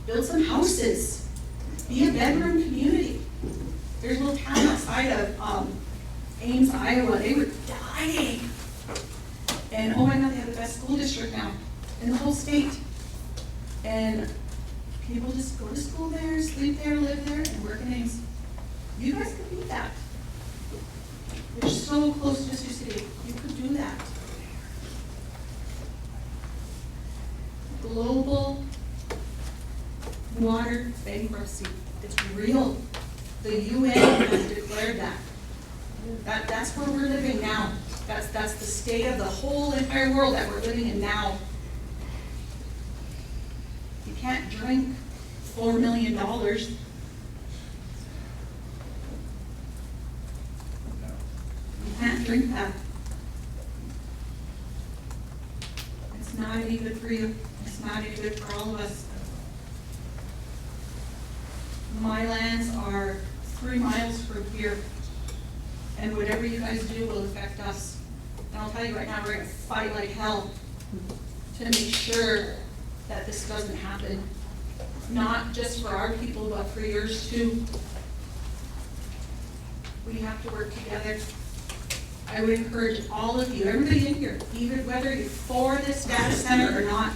Build some houses. Be a bedroom community. There's a little town outside of Ames, Iowa. They were dying. And oh my God, they have the best school district now in the whole state. And people just go to school there, sleep there, live there, and work in Ames. You guys could do that. You're so close to Sioux City. You could do that. Global water bankruptcy. It's real. The UN has declared that. That's where we're living now. That's the state of the whole entire world that we're living in now. You can't drink $4 million. You can't drink that. It's not any good for you. It's not any good for all of us. My lands are 3 miles from here, and whatever you guys do will affect us. And I'll tell you right now, we're going to fight like hell to make sure that this doesn't happen. Not just for our people, but for yours too. We have to work together. I would encourage all of you, everybody in here, even whether you're for this data center or not,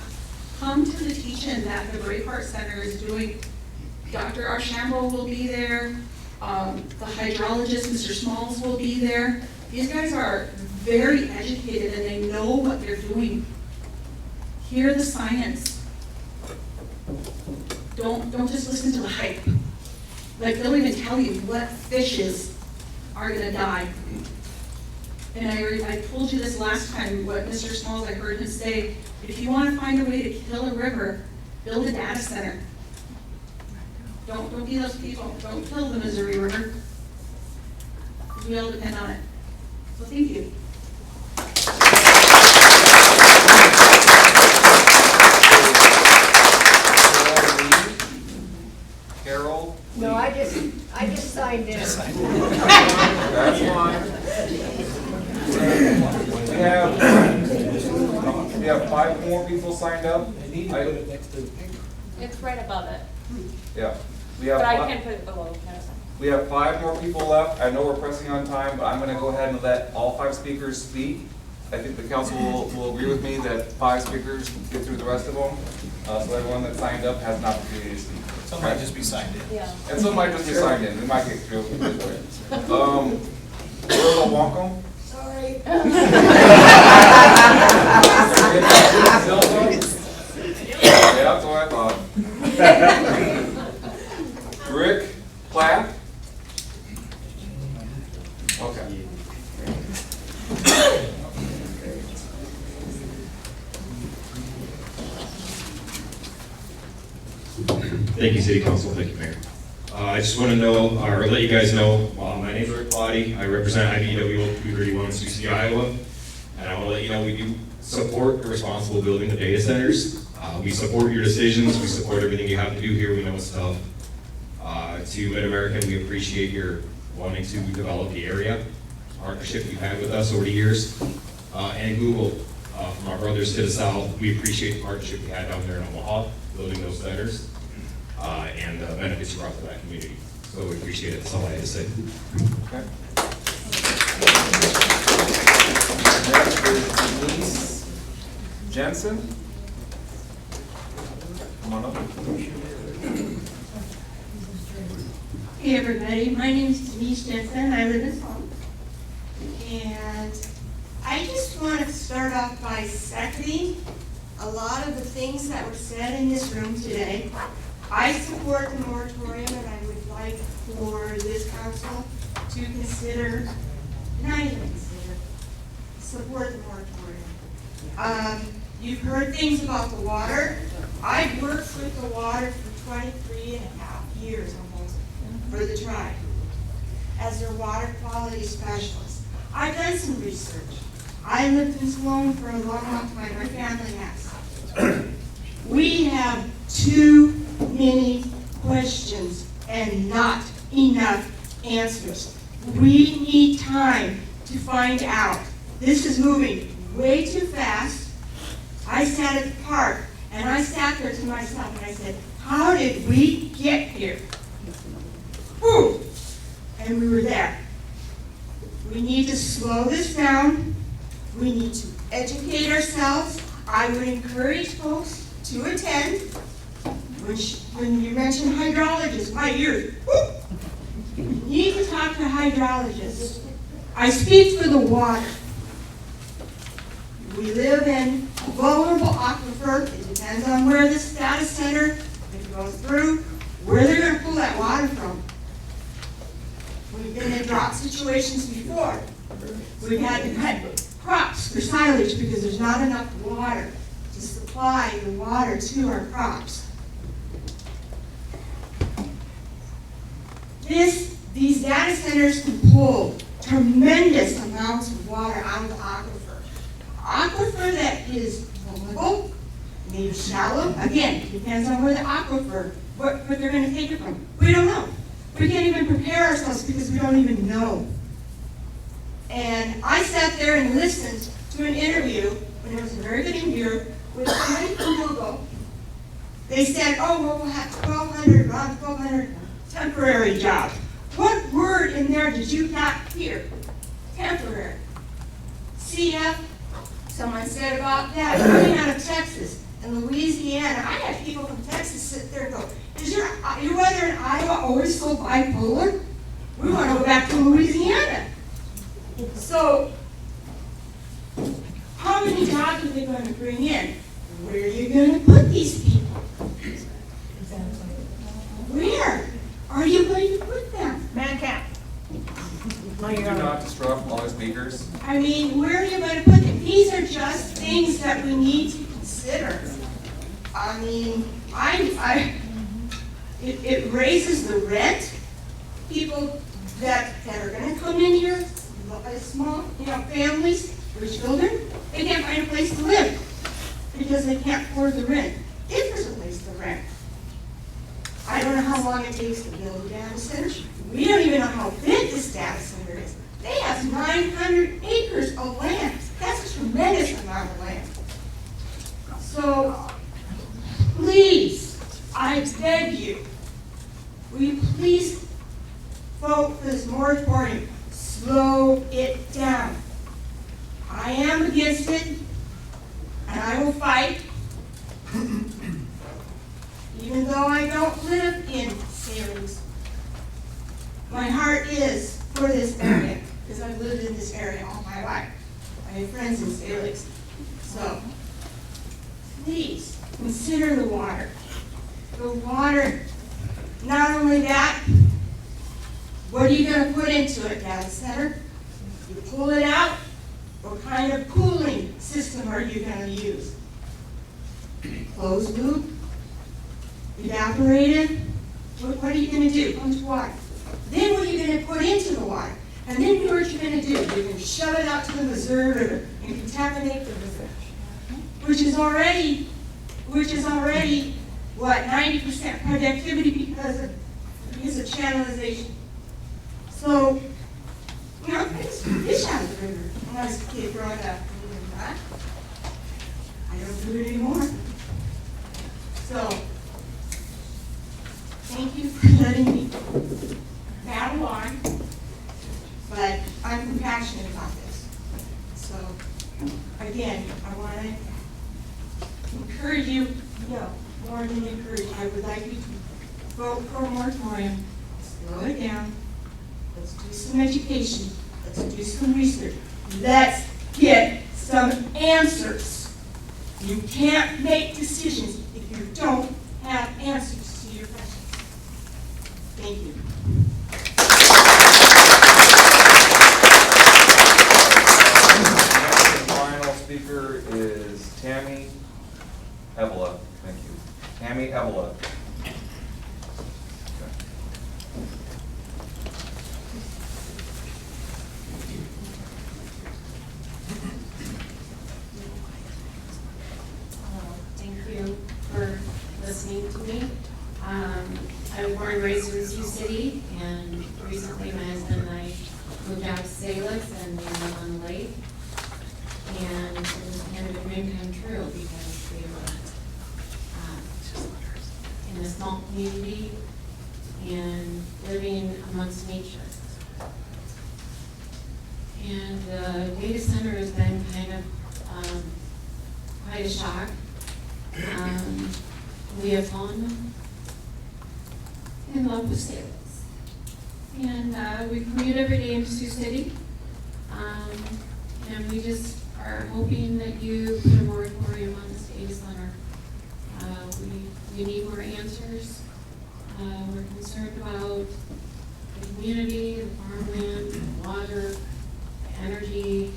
come to the teach-in that the Braveheart Center is doing. Dr. Archambault will be there. The hydrologist, Mr. Smalls, will be there. These guys are very educated and they know what they're doing. Hear the science. Don't just listen to the hype. Like, they'll even tell you what fishes are gonna die. And I told you this last time, what Mr. Smalls, I heard him say, if you wanna find a way to kill a river, build a data center. Don't be those people. Don't kill the Missouri River. Because we all depend on it. So thank you. Carol? No, I just signed in. That's fine. We have 5 more people signed up. It's right above it, Yeah. We have but I fi- can put it below. We have 5 more people left. I know we're pressing on time, but I'm going to go ahead and let all 5 speakers speak. I think the council will agree with me that 5 speakers get through the rest of them. So everyone that signed up has an opportunity to speak. Some might just be signed in. Yeah. And some might just be signed in. We might get through. Earl Wonkum? Sorry. Yeah, that's what I thought. Rick Platt? Okay. Thank you, City Council. Thank you, Mayor. I just want to know, or let you guys know, my name is Rick Plotty. I represent IBEW 231 Sioux City, Iowa. And I want to let you know we do support the responsible building of data centers. We support your decisions. We support everything you have to do here. We know it's tough. To Mid-American, we appreciate your wanting to develop the area, partnership you've had with us over the years. And Google, from our brothers to the south, we appreciate the partnership we had down there in Omaha, building those centers, and the benefits you brought to that community. So we appreciate it. That's all I had to say. Okay. Next is Denise Jensen. Come on up. Hey everybody, my name is Denise Jensen. I live in Salix. I just want to start off by seconding a lot of the things that were said in this room today. I support the moratorium, and I would like for this council to consider, not even consider, support the moratorium. You've heard things about the water. I've worked with the water for 23 and a half years almost for the tribe as their water quality specialist. I've done some research. I lived in Sloan for a long, long time. My family has. We have too many questions and not enough answers. We need time to find out. This is moving way too fast. I sat at the park and I sat there to myself and I said, how did we get here? Whew. And we were there. We need to slow this down. We need to educate ourselves. I would encourage folks to attend. When you mention hydrologists, my ears, whoop. You need to talk to hydrologists. I speak for the water. We live in a vulnerable aquifer. It depends on where this data center, if it goes through, where they're going to pull that water from. We've been in drought situations before. We've had to cut crops for silage because there's not enough water to supply the water to our crops. These data centers can pull tremendous amounts of water out of the aquifer. Aquifer that is vulnerable, maybe shallow, again, depends on where the aquifer, what they're going to take it from. We don't know. We can't even prepare ourselves because we don't even know. And I sat there and listened to an interview, when it was a very good interview, with somebody from Google. They said, oh, well, we'll have 1,200, around 1,200 temporary jobs. What word in there did you not hear? Temporary. CF, someone said about that, coming out of Texas and Louisiana. I had people from Texas sit there and go, is your weather in Iowa always so bipolar? We want to go back to Louisiana. So, how many jobs are they going to bring in? Where are you going to put these people? Where are you going to put them? Man camp. Do not disrupt all speakers. I mean, where are you going to put them? These are just things that we need to consider. I mean, it raises the rent. People that are going to come in here, small, families with children, they can't find a place to live because they can't afford the rent. If there's a place to rent. I don't know how long it takes to build a data center. We don't even know how big this data center is. They have 900 acres of land. That's a tremendous amount of land. So, please, I beg you, will you please vote for this moratorium? Slow it down. I am against it, and I will fight. Even though I don't live in Salix, my heart is for this area, because I've lived in this area all my life. I have friends in Salix. So, please, consider the water. The water, not only that, what are you going to put into it, data center? You pull it out, what kind of cooling system are you going to use? Closed loop? Evaporated? What are you going to do? How much water? Then what are you going to put into the water? And then what are you going to do? You're going to shove it out to the Missouri River and contaminate the river, which is already, what, 90% productivity because of channelization. So, I used to fish out of the river when I was a kid growing up. I don't do it anymore. So, thank you for letting me battle on, but I'm compassionate about this. So, again, I want to encourage you, more than encourage, I would like you to vote for a moratorium, slow it down, let's do some education, let's do some research. Let's get some answers. You can't make decisions if you don't have answers to your questions. Thank you. The final speaker is Tammy Evola. Thank you. Tammy Evola. Thank you for listening to me. I was born and raised in Sioux City, and recently my husband and I moved out to Salix and we live on the lake. And it was kind of a dream come true because we were in a small community and living amongst nature. And the data center has been kind of quite a shock. We have fallen in love with Salix. And we commute every day into Sioux City. And we just are hoping that you put a moratorium on this data center. We need more answers. We're concerned about the community, the farmland, the water, the energy,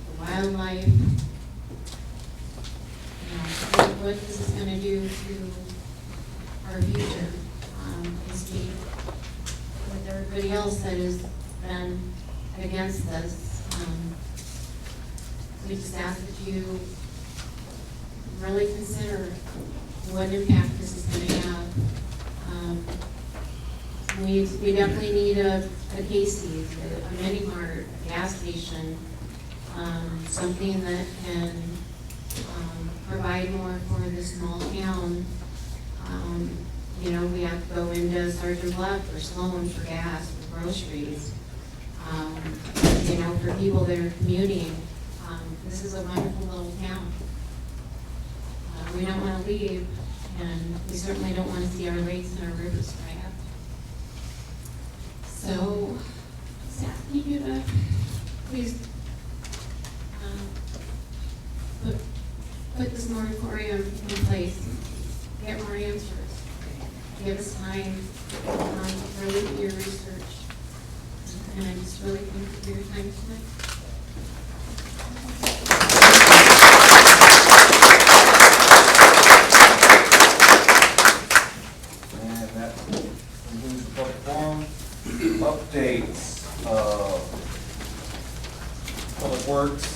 the wildlife. What this is going to do to our future. As we, with everybody else that has been against this, we just ask that you really consider what impact this is going to have. We definitely need a Casey's, a mini mart, a gas station, something that can provide more for this small town. You know, we have to go into Sergeant Bluff or Sloan for gas, for groceries. You know, for people that are commuting, this is a wonderful little town. We don't want to leave, and we certainly don't want to see our lakes and our rivers dry up. So, just asking you to please put this moratorium in place, get more answers, give us time to really do your research. And I just really thank you for your time tonight. And that concludes the public forum. Updates. Public Works.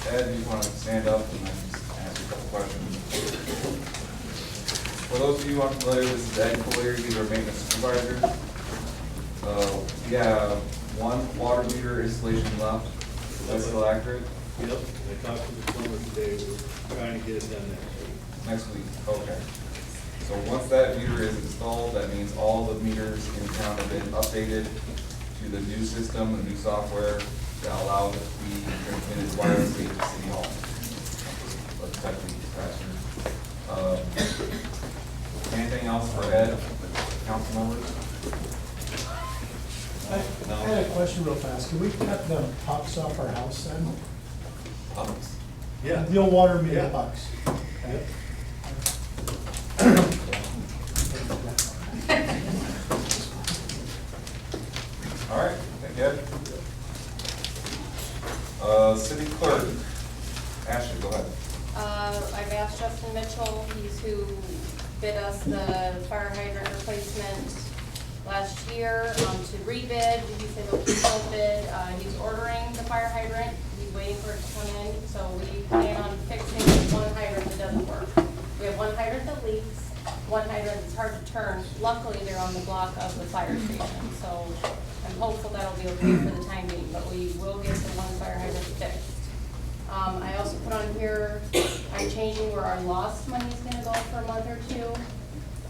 Ed, you want to stand up and I just ask you a couple questions? For those of you unfamiliar, this is Ed Collier. He's our maintenance supervisor. We have one water meter installation left. Is that still accurate? Yep, I talked to the plumber today, we're trying to get it done next week. Next week, okay. So once that meter is installed, that means all the meters in town have been updated to the new system, the new software that allows it to be transmitted wirelessly to City Hall. Let's check these faster. Anything else for Ed, council members? I had a question real fast. Can we cut the pucks off our house then? Pucks? Yeah. The old water meter Yeah. pucks. Yep. All right, thank you, Ed. City clerk, Ashley, go ahead. I've asked Justin Mitchell, he's who bid us the fire hydrant replacement last year, to rebid. He said he'll keep the bid. He's ordering the fire hydrant. He's waiting for it to come in, so we plan on fixing one hydrant that doesn't work. We have one hydrant that leaks, one hydrant that's hard to turn. Luckily, they're on the block of the fire station, so I'm hopeful that'll be okay for the time being, but we will get the one fire hydrant fixed. I also put on here, I'm changing where our lost money is gonna go for a month or two,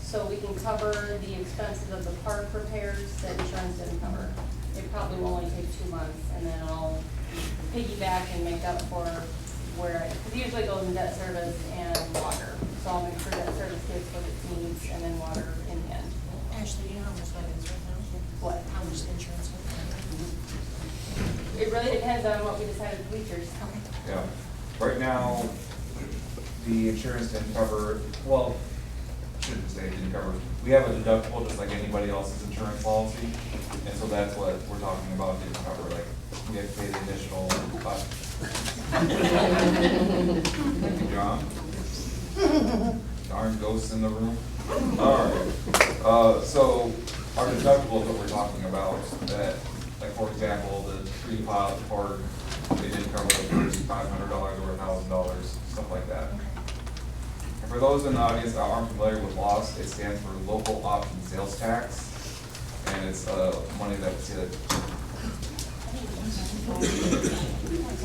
so we can cover the expenses of the park repairs that insurance didn't cover. It probably will only take 2 months, and then I'll piggyback and make up for where, because it usually goes in debt service and water. So I'll make sure debt service gets what it needs, and then water in the end. Ashley, do you know how much that is right now? What? How much the insurance is? It really depends on what we decide with bleachers. Yeah, right now, the insurance didn't cover, well, shouldn't say it didn't cover. We have a deductible just like anybody else's insurance policy, and so that's what we're talking about, didn't cover, like, we have to pay the additional cost. Thank you, John. Darn ghosts in the room. All right, so our deductible that we're talking about, that, like, for example, the tree pile at the park, they didn't cover the first $500 or $1,000, stuff like that. And for those in the audience that aren't familiar with LOST, it stands for Local Option Sales Tax, and it's money that's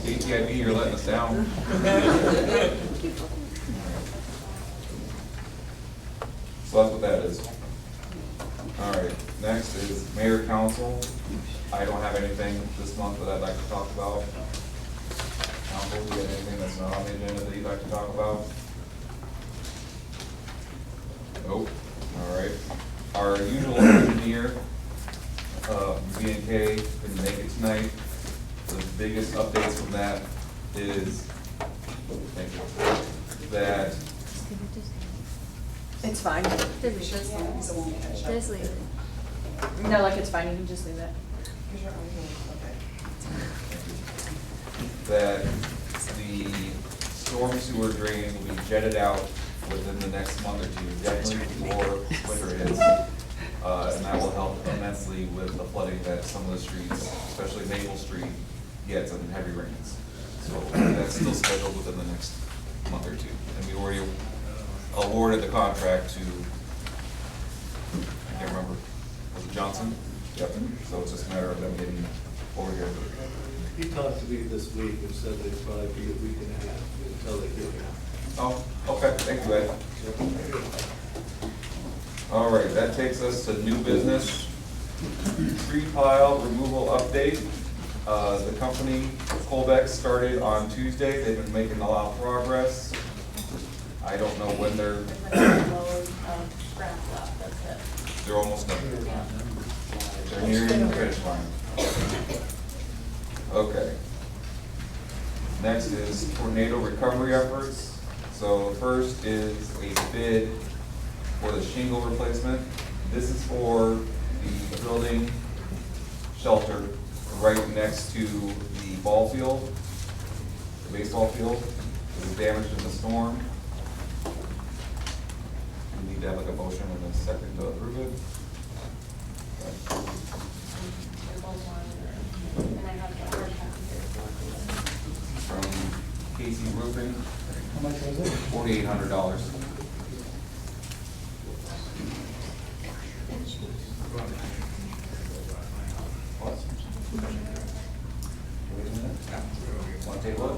ATIB, you're letting us down. So that's what that is. All right, next is Mayor Council. I don't have anything this month that I'd like to talk about. Council, do you have anything that's not on the agenda that you'd like to talk about? Nope. All right. Our usual engineer, B&K, couldn't make it tonight. The biggest updates from that is, thank you, that It's fine. Just leave it. No, like it's fine, you can just leave it. that the storm sewer drains will be jetted out within the next month or two, definitely before winter hits. And that will help immensely with the flooding that some of the streets, especially Maple Street, gets in heavy rains. So that's still scheduled within the next month or two. And we already awarded the contract to, I can't remember, was it Johnson? Yep. So it's just a matter of them getting over here. He talked to me this week and said they'd probably be a week and a half until they get here. Oh, okay, thank you, Ed. All right, that takes us to new business. Tree pile removal update. The company, Colbeck, started on Tuesday. They've been making a lot of progress. I don't know when they're almost done. They're nearing the finish line. Okay. Next is tornado recovery efforts. So first is a bid for the shingle replacement. This is for the building shelter right next to the ball field, the baseball field. It was damaged in the storm. We need to have like a motion and a second to approve it. From Casey Roofing. How much was it? $4,800. Want to table it?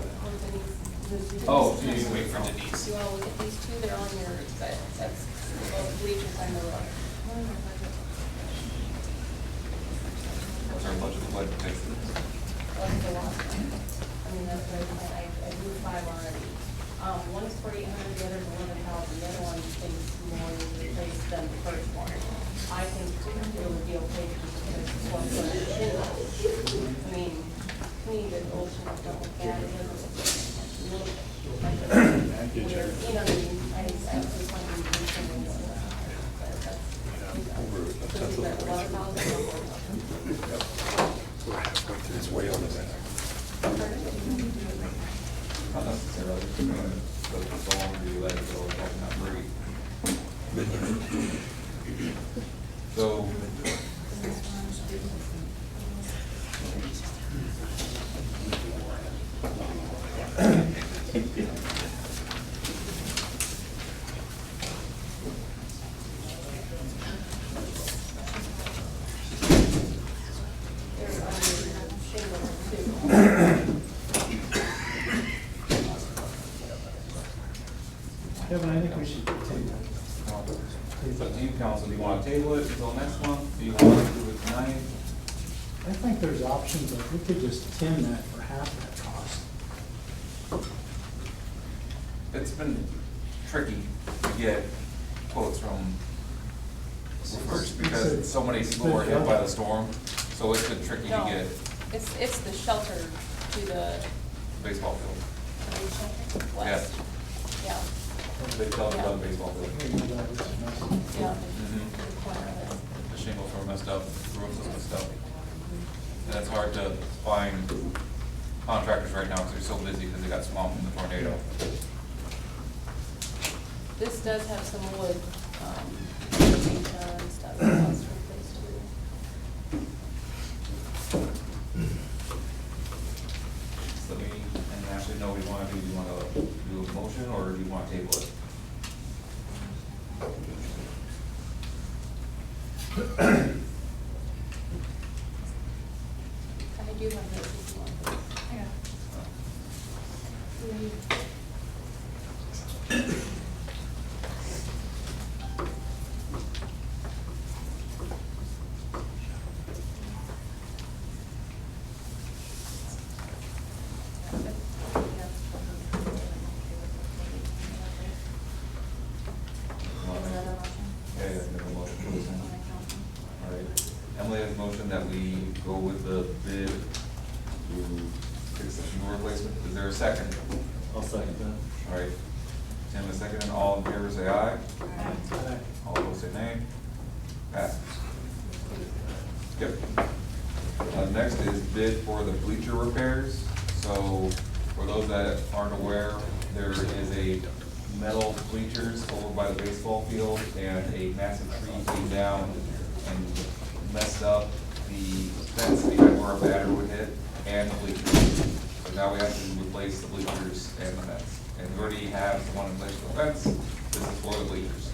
Oh, geez, wait for Denise. You want to look at these two, they're on your, that's both bleachers and the rug. What's our budget like to fix this? What's the last one? I mean, that's what I do 5 already. One is $4,800, the other is $11,000. The other one thinks more than replace than the first one. I think it would be okay to just put one foot in the shingle. I mean, to me, the old shingles don't look bad. It doesn't look like a weird, you know, I just want to do shingles. It's way over there. Not necessarily. But it's so long to let it go, it's probably not great. So. Kevin, I think we should take that. It's up to you, council. Do you want to table it until next month? Do you want to do it tonight? I think there's options, like we could just tin that for half that cost. It's been tricky to get quotes from roofers because so many people were hit by the storm. So it's been tricky to get. It's the shelter to the Baseball field. west. Yeah. They sheltered Yeah. on the baseball field. Yeah. Mhm. The corner of it. The shingles were messed up, the roofs are messed up. And it's hard to find contractors right now because they're so busy because they got swamped in the tornado. This does have some wood, furniture and stuff that has to replace too. So we, and actually, no, we want to do a motion or do you want to table it? I do have this if you want this. Yeah, yeah, make a motion for this one. All right. Emily has motion that we go with the bid to fix the shingle replacement. Is there a second? I'll second that. All right. Tim is second, and all in favor say aye. All opposed say nay. Passes. Yep. Next is bid for the bleacher repairs. So for those that aren't aware, there is a metal bleachers over by the baseball field and a massive tree came down and messed up the fence behind where our batter would hit and the bleachers. So now we have to replace the bleachers and the fence. And we already have someone in place for the fence. This is for the bleachers.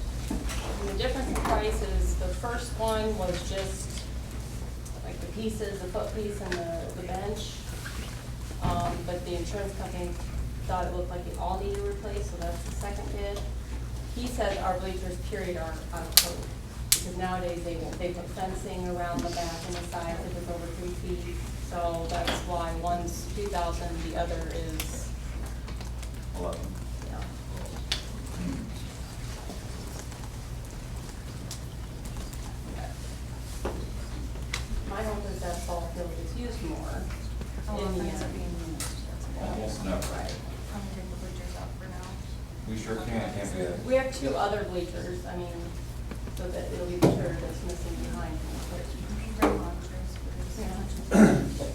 And the difference in price is the first one was just like the pieces, the foot piece and the bench. But the insurance company thought it looked like it all needed replaced, so that's the second bid. He said our bleachers period are out of code. Because nowadays they put fencing around the back and the sides if it's over 3 feet. So that's why one's 2,000, the other is 11. yeah. My hope is that ball field is used more in the end. Almost no. Right. I'm gonna take the bleachers out for now. We sure can't we? We have 2 other bleachers, I mean, so that it'll be the third that's missing behind. Bring them on, Trace,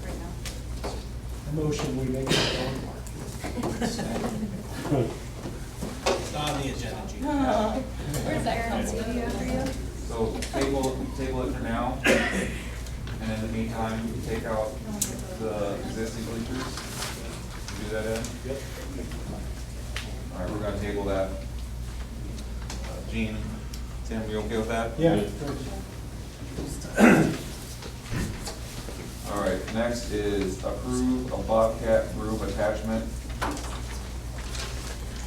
right now. Motion, we make it It's not on the agenda, Gene. Where's that come from? So table it for now, and in the meantime, take out the existing bleachers. Do that in? Yep. All right, we're gonna table that. Gene, Tim, you okay with that? Yeah. All right, next is approve a Bobcat roof attachment.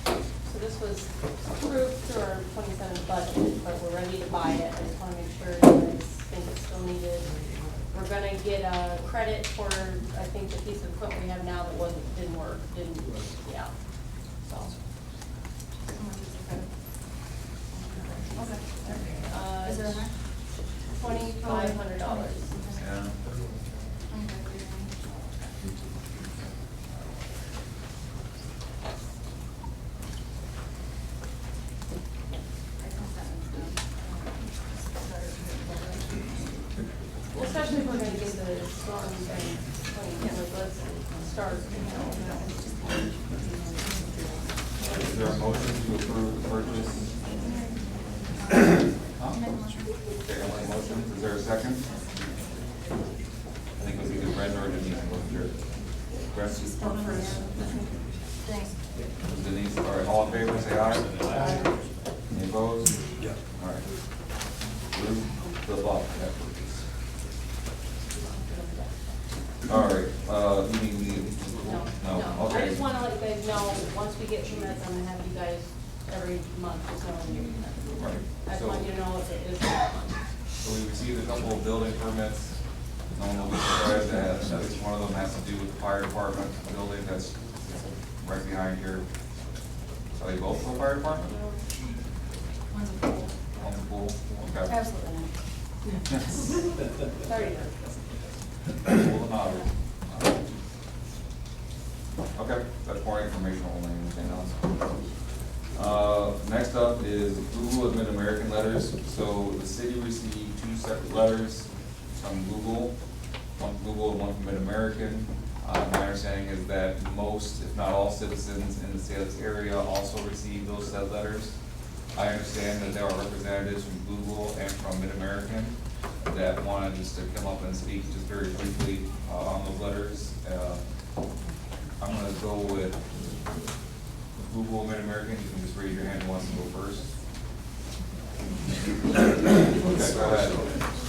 So this was approved through our 27 budget, but we're ready to buy it. I just want to make sure you guys think it's still needed. We're gonna get a credit for, I think, the piece of equipment we have now that didn't work, yeah. So. Is there a match? $2,500. Yeah. Especially if we're gonna get the storm thing, let's start, Is there a motion to approve the purchase? Huh? Okay, Emily motions, is there a second? I think it was either Brenda or Denise, wasn't sure. Brenda? Denise, all right, all in favor, say aye. Aye. Any opposed? Yeah. All right. Approve the Bobcat purchase. All right, you need me? No, No, okay. I just wanna let you guys know, once we get permits, I'm gonna have you guys every month, just knowing your permits. Right. I just So- want you to know if it is that one. So we received a couple of building permits. No one will be surprised that at least one of them has to do with the fire department building that's right behind here. Are they both for the fire department? One's a pool. On the pool? Okay. Absolutely. Sorry. Pool and otter. Google and one from Mid-American. My understanding is that most, if not all, citizens in the Salix area also receive those said letters. I understand that there are representatives from Google and from Mid-American that wanted just to come up and speak just very briefly on those letters. I'm going to go with Google, Mid-American. You can just raise your hand who wants to go first. Okay, go ahead.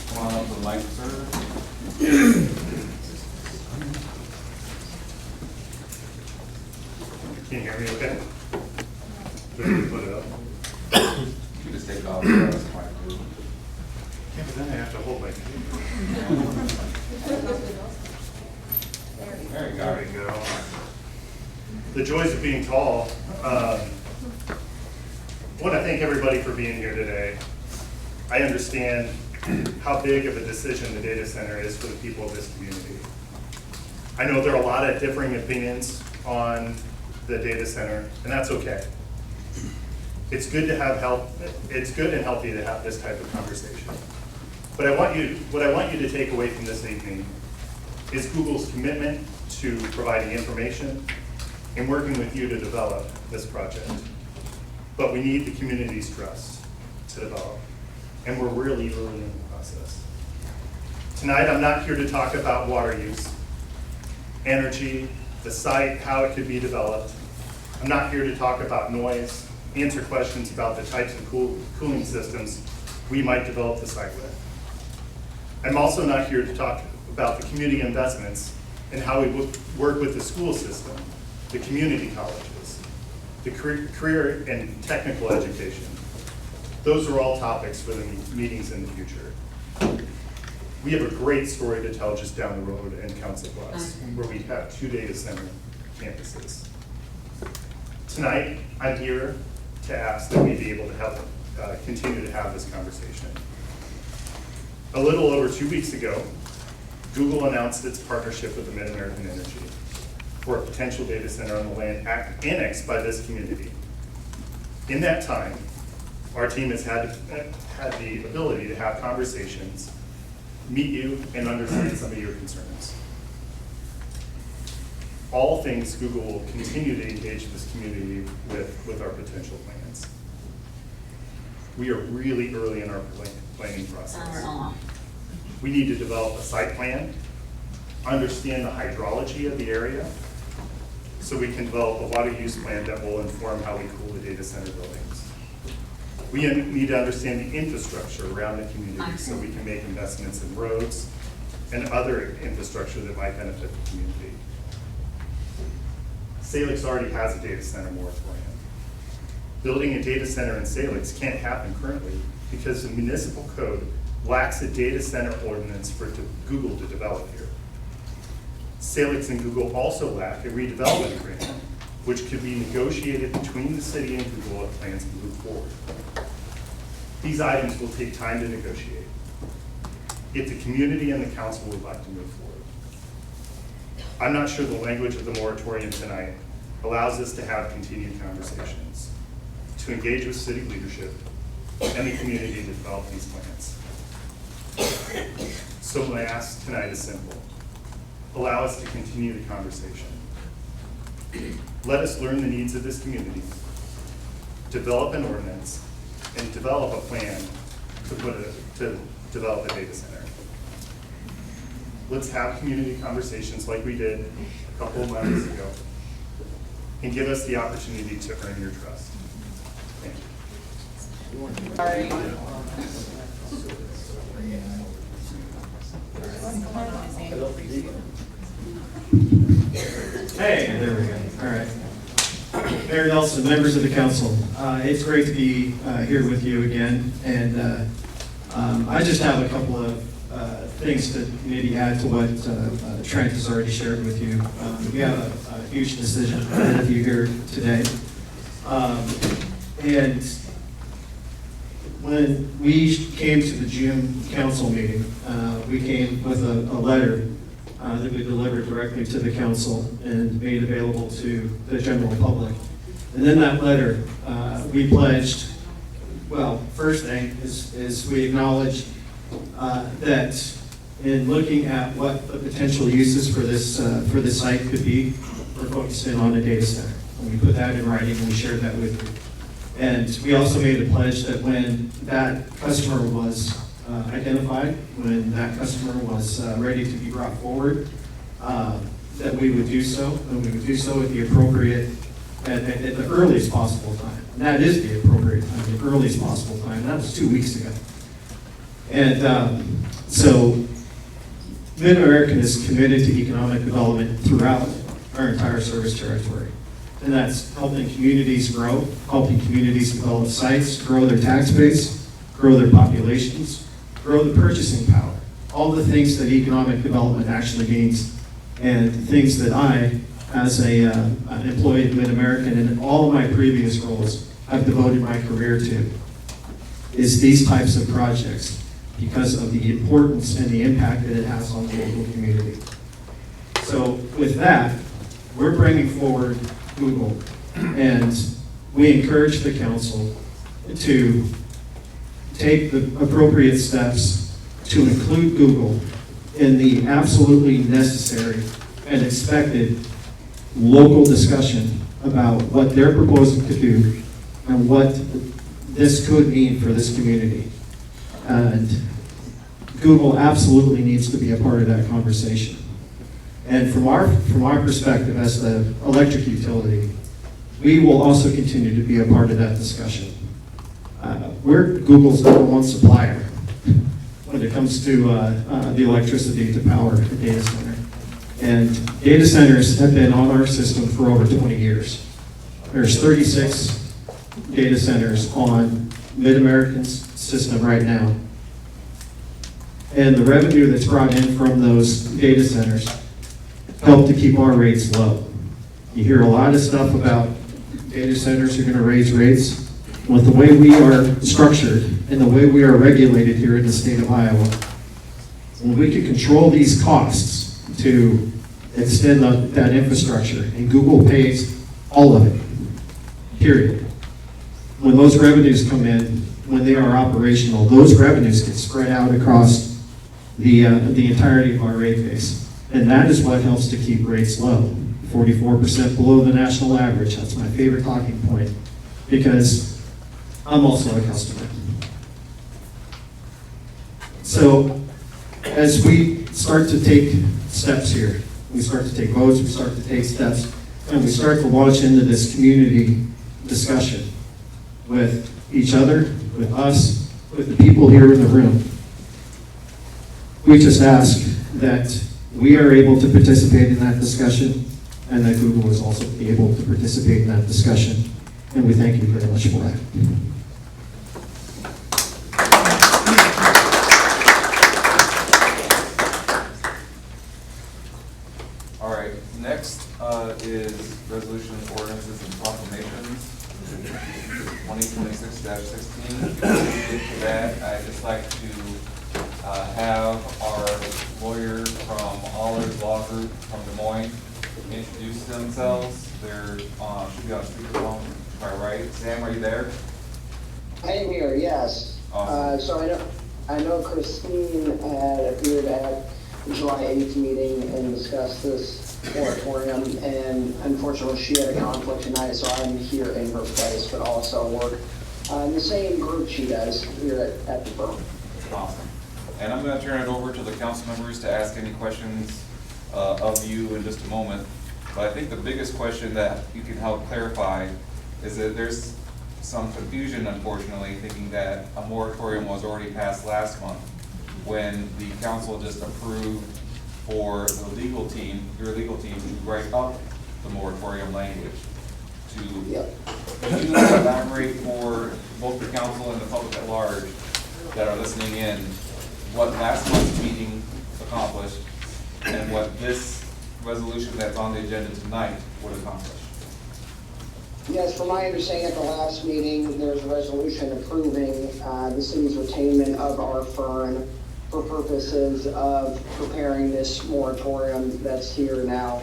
Come on up to the mic, sir. Can you hear me okay? Do I need to put it up? You just take it off. That's fine, too. Yeah, but then I have to hold my computer. There you go. There we go. The joys of being tall. I want to thank everybody for being here today. I understand how big of a decision the data center is for the people of this community. I know there are a lot of differing opinions on the data center, and that's okay. It's good to have it's good and healthy to have this type of conversation. But what I want you to take away from this evening is Google's commitment to providing information and working with you to develop this project. But we need the community's trust to develop, and we're really early in the process. Tonight, I'm not here to talk about water use, energy, the site, how it could be developed. I'm not here to talk about noise, answer questions about the types of cooling systems we might develop the site with. I'm also not here to talk about the community investments and how we work with the school system, the community colleges, the career and technical education. Those are all topics for the meetings in the future. We have a great story to tell just down the road in Council Bluffs, where we have 2 data center campuses. Tonight, I'm here to ask that we be able to have, continue to have this conversation. A little over 2 weeks ago, Google announced its partnership with the Mid-American Energy for a potential data center on the land annexed by this community. In that time, our team has had the ability to have conversations, meet you, and understand some of your concerns. All things Google will continue to engage this community with our potential plans. We are really early in our planning process. We need to develop a site plan, understand the hydrology of the area, so we can develop a water use plan that will inform how we cool the data center buildings. We need to understand the infrastructure around the community so we can make investments in roads and other infrastructure that might benefit the community. Salix already has a data center moratorium. Building a data center in Salix can't happen currently because the municipal code lacks a data center ordinance for Google to develop here. Salix and Google also lack a redevelopment agreement, which could be negotiated between the city and Google if plans move forward. These items will take time to negotiate if the community and the council would like to move forward. I'm not sure the language of the moratorium tonight allows us to have continued conversations, to engage with city leadership and the community to develop these plans. So my ask tonight is simple. Allow us to continue the conversation. Let us learn the needs of this community, develop an ordinance, and develop a plan to develop a data center. Let's have community conversations like we did a couple of months ago, and give us the opportunity to earn your trust. Thank you. Hey, there we go. All right. Mayor Nelson, members of the council, it's great to be here with you again, and I just have a couple of things to maybe add to what Trent has already shared with you. We have a huge decision ahead of you here today, and when we came to the June council meeting, we came with a letter that we delivered directly to the council and made available to the general public. And in that letter, we pledged, well, first thing is we acknowledged that in looking at what the potential uses for this site could be, we're focusing on a data center. And we put that in writing and we shared that with you. And we also made a pledge that when that customer was identified, when that customer was ready to be brought forward, that we would do so, and we would do so at the appropriate, at the earliest possible time. And that is the appropriate time, the earliest possible time. That was 2 weeks ago. And so Mid-American is committed to economic development throughout our entire service territory. And that's helping communities grow, helping communities develop sites, grow their tax base, grow their populations, grow the purchasing power. All the things that economic development actually means, and things that I, as an employee of Mid-American and in all of my previous roles, have devoted my career to, is these types of projects because of the importance and the impact that it has on the local community. So with that, we're bringing forward Google, and we encourage the council to take the appropriate steps to include Google in the absolutely necessary and expected local discussion about what they're proposing to do and what this could mean for this community. And Google absolutely needs to be a part of that conversation. And from our perspective as the electric utility, we will also continue to be a part of that discussion. We're Google's #1 supplier when it comes to the electricity to power a data center. And data centers have been on our system for over 20 years. There's 36 data centers on Mid-American's system right now. And the revenue that's brought in from those data centers help to keep our rates low. You hear a lot of stuff about data centers are going to raise rates. With the way we are structured and the way we are regulated here in the state of Iowa, when we can control these costs to extend that infrastructure, and Google pays all of it, period. When those revenues come in, when they are operational, those revenues get spread out across the entirety of our rate base. And that is what helps to keep rates low. 44% below the national average. That's my favorite talking point, because I'm also a customer. So as we start to take steps here, we start to take votes, we start to take steps, and we start to launch into this community discussion with each other, with us, with the people here in the room. We just ask that we are able to participate in that discussion, and that Google is also able to participate in that discussion. And we thank you very much for that. All right, next is resolutions, ordinances, and proclamations. 2026-16. Before we get to that, I'd just like to have our lawyer from Allers Law Group from Des Moines introduce themselves. They're should be on speakerphone to my right. Sam, are you there? I am here, yes. Awesome. So I know Christine had appeared at the July 8th meeting and discussed this moratorium, and unfortunately she had a conflict tonight, so I'm here in her place, but also work in the same group she does here at the firm. Awesome. And I'm going to turn it over to the council members to ask any questions of you in just a moment. But I think the biggest question that you can help clarify is that there's some confusion, unfortunately, thinking that a moratorium was already passed last month when the council just approved for the legal team, your legal team, to write up the moratorium language. Can you elaborate for both the council and the public at large that are listening in what last month's meeting accomplished and what this resolution that's on the agenda tonight would accomplish? Yes, from my understanding at the last meeting, there's a resolution approving the city's retainment of our firm for purposes of preparing this moratorium that's here now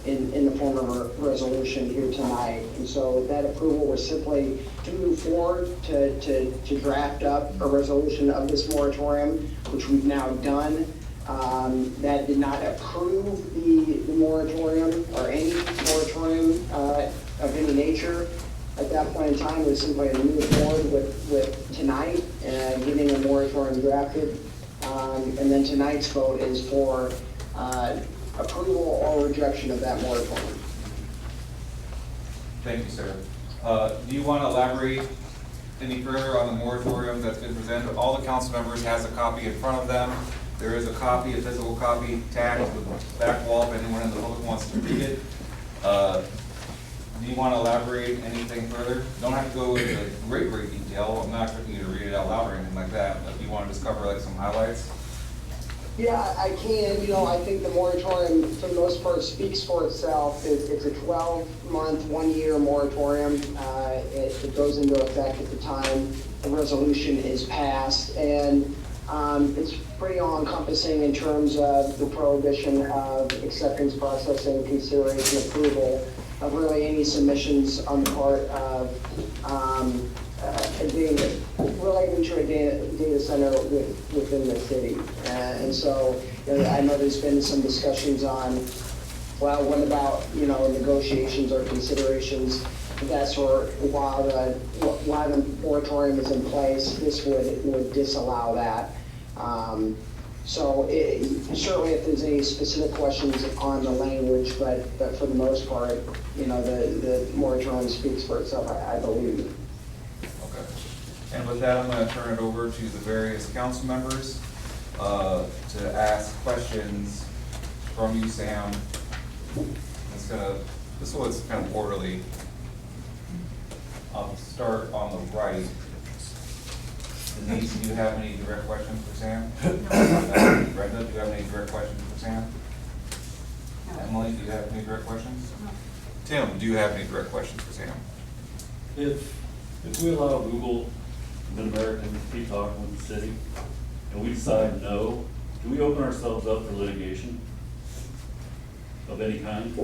in the form of a resolution here tonight. And so that approval was simply to move forward to draft up a resolution of this moratorium, which we've now done. that did not approve the moratorium or any moratorium of any nature. At that point in time, it was simply a move forward with tonight and getting a moratorium drafted. And then tonight's vote is for approval or rejection of that moratorium. Thank you, sir. Do you want to elaborate any further on the moratorium that's been presented? All the council members has a copy in front of them. There is a copy, a physical copy tagged to the back wall if anyone in the public wants to read it. Do you want to elaborate anything further? Don't have to go into great detail. I'm not expecting you to read it out loud or anything like that, but if you want to just cover like some highlights. Yeah, I can. I think the moratorium, for the most part, speaks for itself. It's a 12-month, 1-year moratorium. It goes into effect at the time the resolution is passed, and it's pretty all-encompassing in terms of the prohibition of acceptance, processing, consideration, approval of really any submissions on the part of relating to a data center within the city. And so I know there's been some discussions on, well, what about, negotiations or considerations? That's where, while the moratorium is in place, this would disallow that. So certainly if there's any specific questions on the language, but for the most part, the moratorium speaks for itself, I believe. Okay. And with that, I'm going to turn it over to the various council members to ask questions from you, Sam. This one's kind of orderly. I'll start on the right. Denise, do you have any direct questions for Sam? Brenda, do you have any direct questions for Sam? No. Emily, do you have any direct questions? No. Tim, do you have any direct questions for Sam? If we allow Google, Mid-American, to keep talking with the city, and we decide no, do we open ourselves up for litigation of any kind?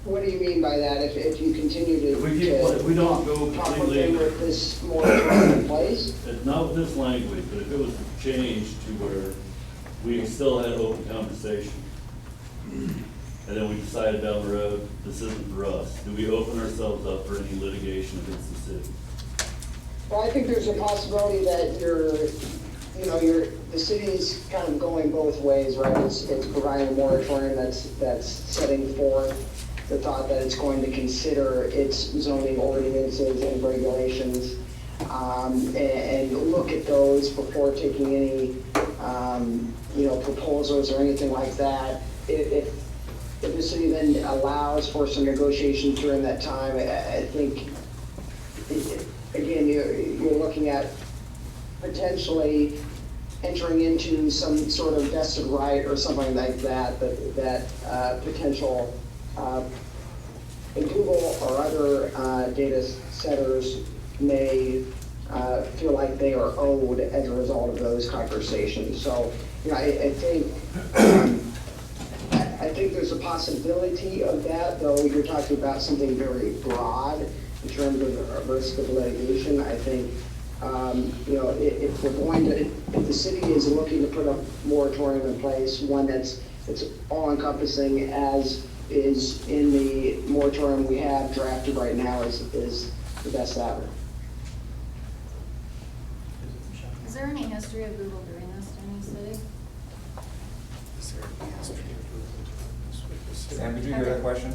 What do you mean by that? If you continue to If we don't go completely with this moratorium in place? Not with this language, but if it was changed to where we still had open conversation, and then we decided down the road, this isn't for us, do we open ourselves up for any litigation against the city? Well, I think there's a possibility that the city's kind of going both ways, right? It's providing a moratorium that's setting forth the thought that it's going to consider its zoning ordinances and regulations and look at those before taking any proposals or anything like that. If the city then allows for some negotiations during that time, I think again you're looking at potentially entering into some sort of vested right or something like that potential Google or other data centers may feel like they are owed as a result of those conversations. So, I think there's a possibility of that, though you're talking about something very broad in terms of a risk of litigation. I think, if the city is looking to put a moratorium in place, one that's all-encompassing as is in the moratorium we have drafted right now is the best avenue. Is there any history of Google doing this to any city? Sam, did you hear that question?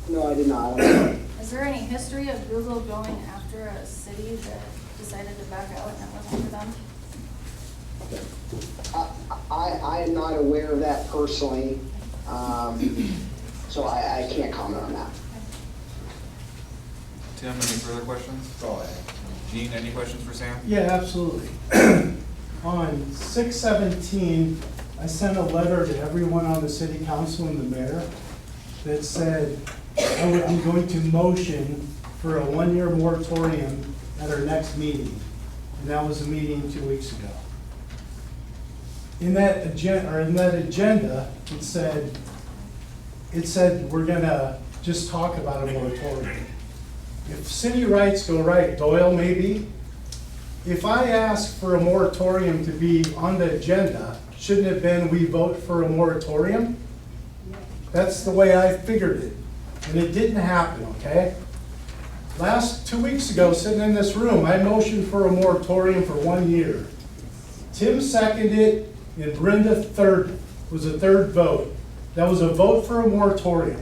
No, I did not. Is there any history of Google going after a city that decided to back out and it wasn't for them? I am not aware of that personally, so I can't comment on that. Tim, any further questions? That's all I have. Gene, any questions for Sam? Yeah, absolutely. On 6/17, I sent a letter to everyone on the city council and the mayor that said I'm going to motion for a 1-year moratorium at our next meeting. And that was a meeting 2 weeks ago. In that agenda, it said we're gonna just talk about a moratorium. If city rights go right, Doyle maybe. If I ask for a moratorium to be on the agenda, shouldn't have been we vote for a moratorium? That's the way I figured it. And it didn't happen, okay? 2 weeks ago, sitting in this room, I motioned for a moratorium for 1 year. Tim seconded it, and Brenda was a third vote. That was a vote for a moratorium.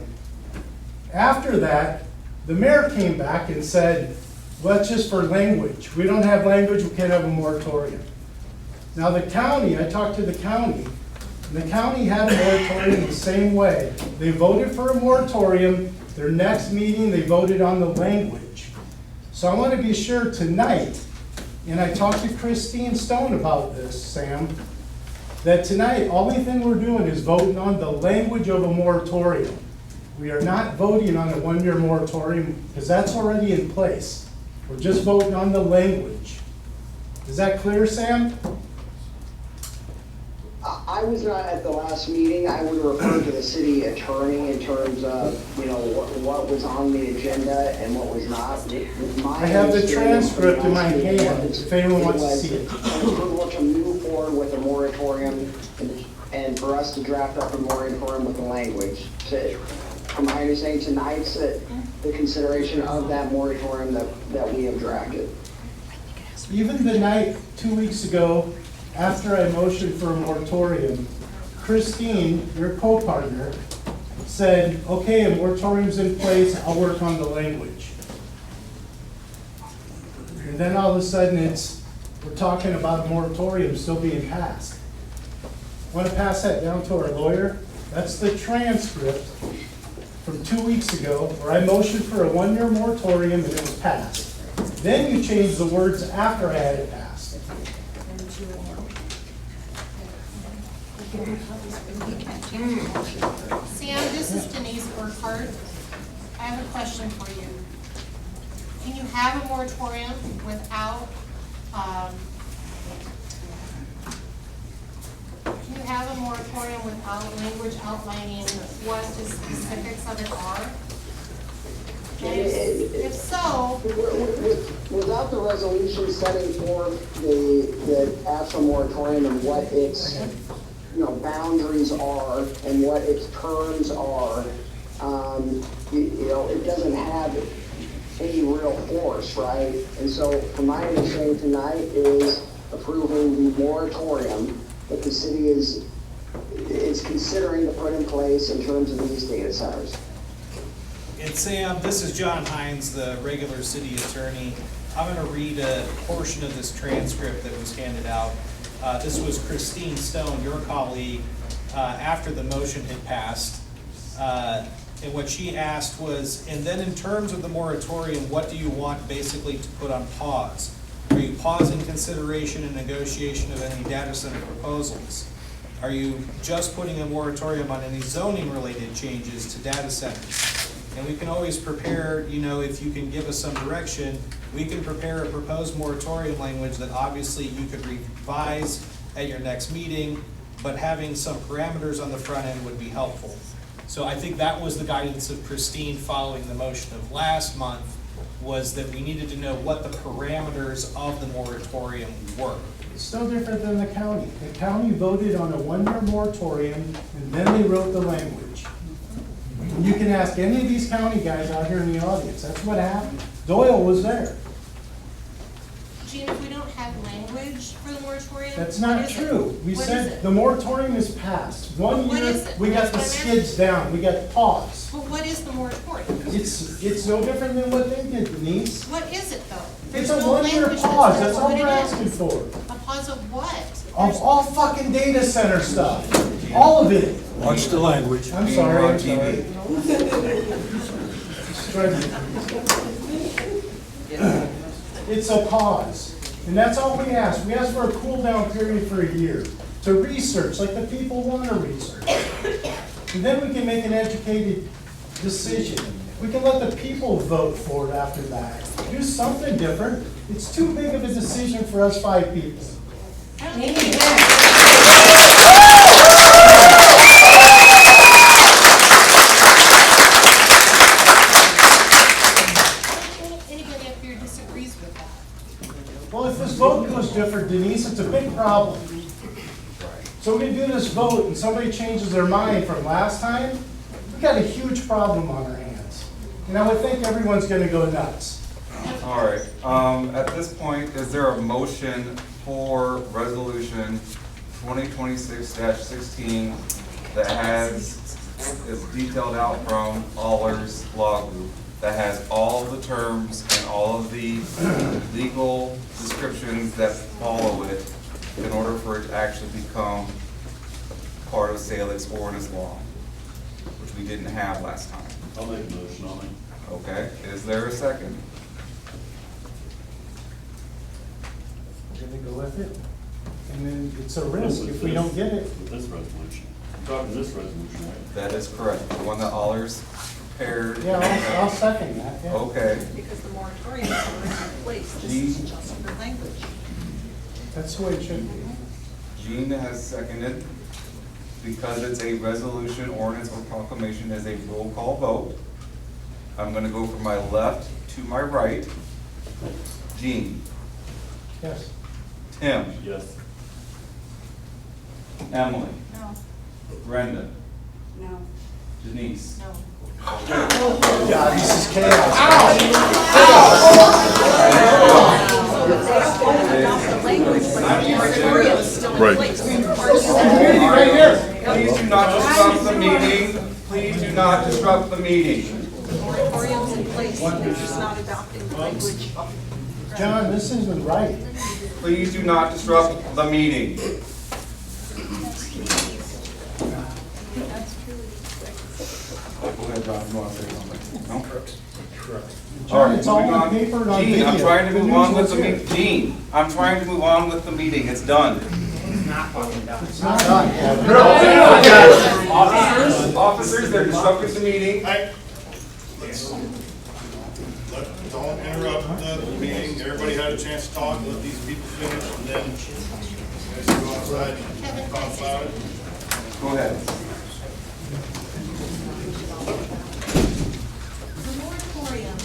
After that, the mayor came back and said, well, that's just for language. We don't have language, we can't have a moratorium. Now the county, I talked to the county, and the county had a moratorium the same way. They voted for a moratorium. Their next meeting, they voted on the language. So I want to be sure tonight, and I talked to Christine Stone about this, Sam, that tonight, only thing we're doing is voting on the language of a moratorium. We are not voting on a 1-year moratorium, because that's already in place. We're just voting on the language. Is that clear, Sam? I was not at the last meeting. I would refer to the city attorney in terms of, what was on the agenda and what was not. I have the transcript in my hand, if anyone wants to see it. Approval to move forward with a moratorium and for us to draft up a moratorium with the language. So, from my understanding, tonight's the consideration of that moratorium that we have drafted. Even the night 2 weeks ago, after I motioned for a moratorium, Christine, your co-partner, said, okay, a moratorium's in place, I'll work on the language. And then all of a sudden we're talking about a moratorium still being passed. Want to pass that down to our lawyer? That's the transcript from 2 weeks ago where I motioned for a 1-year moratorium and it was passed. Then you changed the words after I had it passed. Sam, this is Denise Burkhardt. I have a question for you. Can you have a moratorium without, language outlining what the specifics of it are? And if so, without the resolution setting forth the actual moratorium and what its boundaries are and what its terms are, it doesn't have any real force, right? And so, from my understanding tonight is approving the moratorium that the city is considering to put in place in terms of these data centers. And Sam, this is John Hines, the regular city attorney. I'm going to read a portion of this transcript that was handed out. This was Christine Stone, your colleague, after the motion had passed. And what she asked was, and then in terms of the moratorium, what do you want basically to put on pause? Are you pausing consideration and negotiation of any data center proposals? Are you just putting a moratorium on any zoning related changes to data centers? And we can always prepare, if you can give us some direction, we can prepare a proposed moratorium language that obviously you could revise at your next meeting, but having some parameters on the front end would be helpful. So I think that was the guidance of Christine following the motion of last month, was that we needed to know what the parameters of the moratorium were. It's no different than the county. The county voted on a 1-year moratorium and then they wrote the language. You can ask any of these county guys out here in the audience. That's what happened. Doyle was there. Gene, if we don't have language for the moratorium, That's not true. We What is said it? the moratorium is passed. 1 What year, is it? we got the That's what I'm skids down. We got pause. But what is the moratorium? It's no different than what they did, Denise. What is it though? It's There's a no 1-year language that pause. says That's all what we're it asking is. for. A pause of what? Of all fucking data center stuff. All of it. Watch the language. I'm Being sorry, on I'm TV. sorry. It's a pause. And that's all we ask. We ask for a cool down period for a year to research like the people want to research. And then we can make an educated decision. We can let the people vote for it after that. Do something different. It's too big of a decision for us 5 people. Anybody up here disagrees with that? Well, if this vote goes different, Denise, it's a big problem. So So we do this vote and somebody changes their mind from last time, we got a huge problem on our hands. And I would think everyone's gonna go nuts. All right, at this point, is there a motion for resolution 2026-16 that is detailed out from Allers Law Group, that has all the terms and all of the legal descriptions that follow it in order for it to actually become part of Salix ordinance law, which we didn't have last time? I'll make a motion on it. Okay, is there a second? We're gonna go with it. And then it's a risk if we don't get it. With this resolution. I'm talking this resolution, right? That is correct, the one that Allers prepared. Yeah, I'll second that, yeah. Okay. Because the moratorium is already in place, this is just for language. That's the way it should be. Jean has seconded. Because it's a resolution, ordinance, or proclamation, as a roll call vote. I'm gonna go from my left to my right. Jean. Yes. Tim. Yes. Emily. No. Brenda. No. Denise. No. God, this is chaos. Right. Please do not disrupt the meeting. Please do not disrupt the meeting. Moratorium's in place, they're just not adopting the language. John, this isn't right. Please do not disrupt the meeting. Go ahead, John, you want to say something? No? John, it's all on paper and on Gene, video. I'm trying to The move news on with was the here. meeting. Gene, I'm trying to move on with the meeting. It's done. It's not done. Officers, they're disrupting the meeting. Don't interrupt the meeting. Everybody had a chance to talk, let these people finish, and then you guys can go outside and talk about it. Go ahead. The moratorium,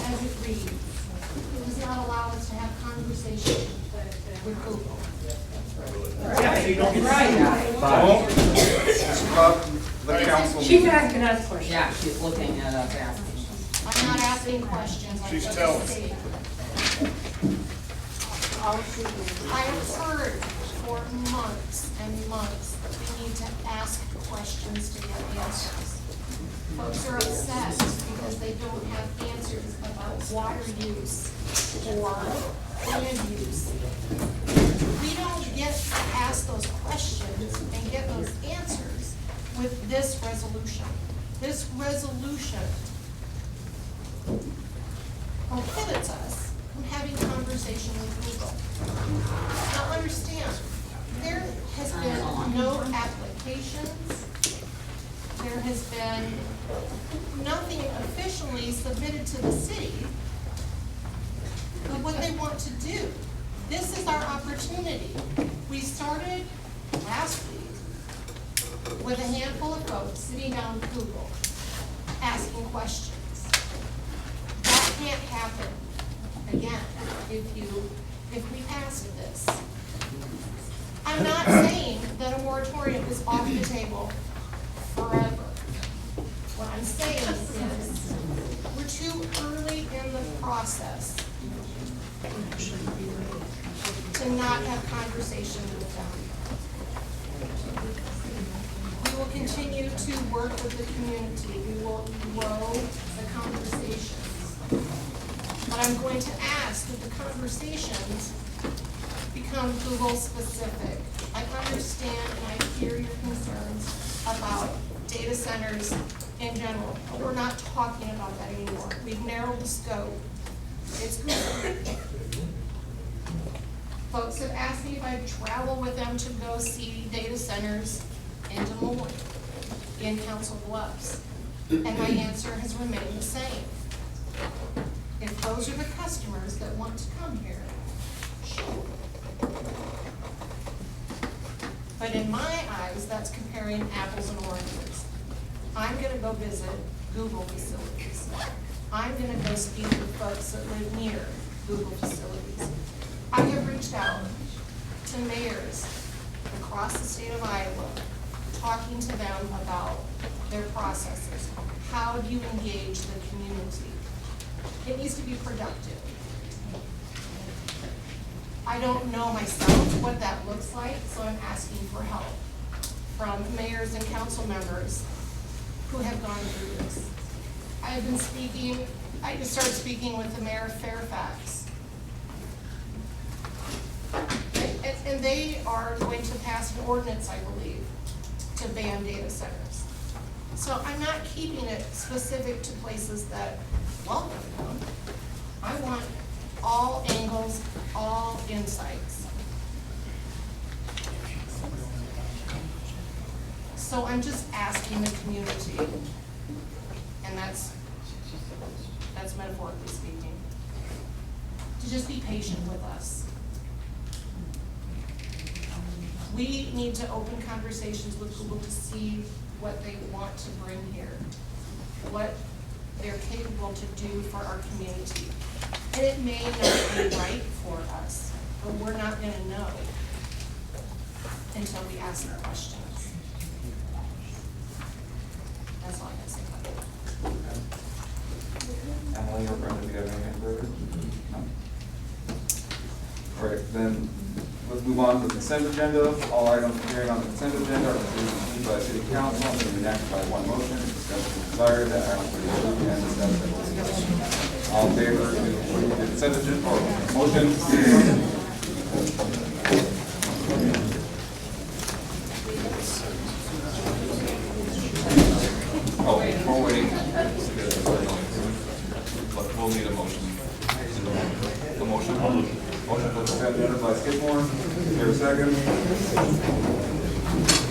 as it reads, does not allow us to have conversation with Google. Don't disrupt the council She's meeting. asking us questions. Yeah, she's looking at us asking. I'm not asking questions. I'm She's just telling. stating. I have heard for months and months that we need to ask questions to get answers. Folks are upset because they don't have answers about water use or land use. We don't get to ask those questions and get those answers with this resolution. This resolution prohibits us from having conversation with Google. Now understand, there has been no applications, there has been nothing officially submitted to the city of what they want to do. This is our opportunity. We started last week with a handful of folks sitting down with Google, asking questions. That can't happen again if we pass this. I'm not saying that a moratorium is off the table forever. What I'm saying is, we're too early in the process to not have conversation with them. We will continue to work with the community. We will grow the conversations. But I'm going to ask that the conversations become Google specific. I understand and I hear your concerns about data centers in general, but we're not talking about that anymore. We've narrowed the scope. It's Google. Folks have asked me if I'd travel with them to go see data centers in Des Moines, in Council Bluffs. And my answer has remained the same. If those are the customers that want to come here, sure. But in my eyes, that's comparing apples and oranges. I'm gonna go visit Google facilities. I'm gonna go speak with folks that live near Google facilities. I have reached out to mayors across the state of Iowa, talking to them about their processes. How do you engage the community? It needs to be productive. I don't know myself what that looks like, so I'm asking for help from mayors and council members who have gone through this. I just started speaking with the mayor of Fairfax. And they are going to pass an ordinance, I believe, to ban data centers. So I'm not keeping it specific to places that welcome them. I want all angles, all insights. So I'm just asking the community, and that's metaphorically speaking, to just be patient with us. We need to open conversations with Google to see what they want to bring here, what they're capable to do for our community. And it may not be right for us, but we're not gonna know until we ask the questions. That's all I can say about it. Emily or Brenda, do you have anything further? No? All right, then, let's move on to the consent agenda. All items appearing on the consent agenda are received by the city council and will be enacted by one motion. Discussion is desired, that item will be approved and discussed at closed session. All in favor to approve the consent agenda, or motion? Oh, we're waiting. We'll need a motion. A motion? Motion for consent agenda by Skidmore. Is there a second?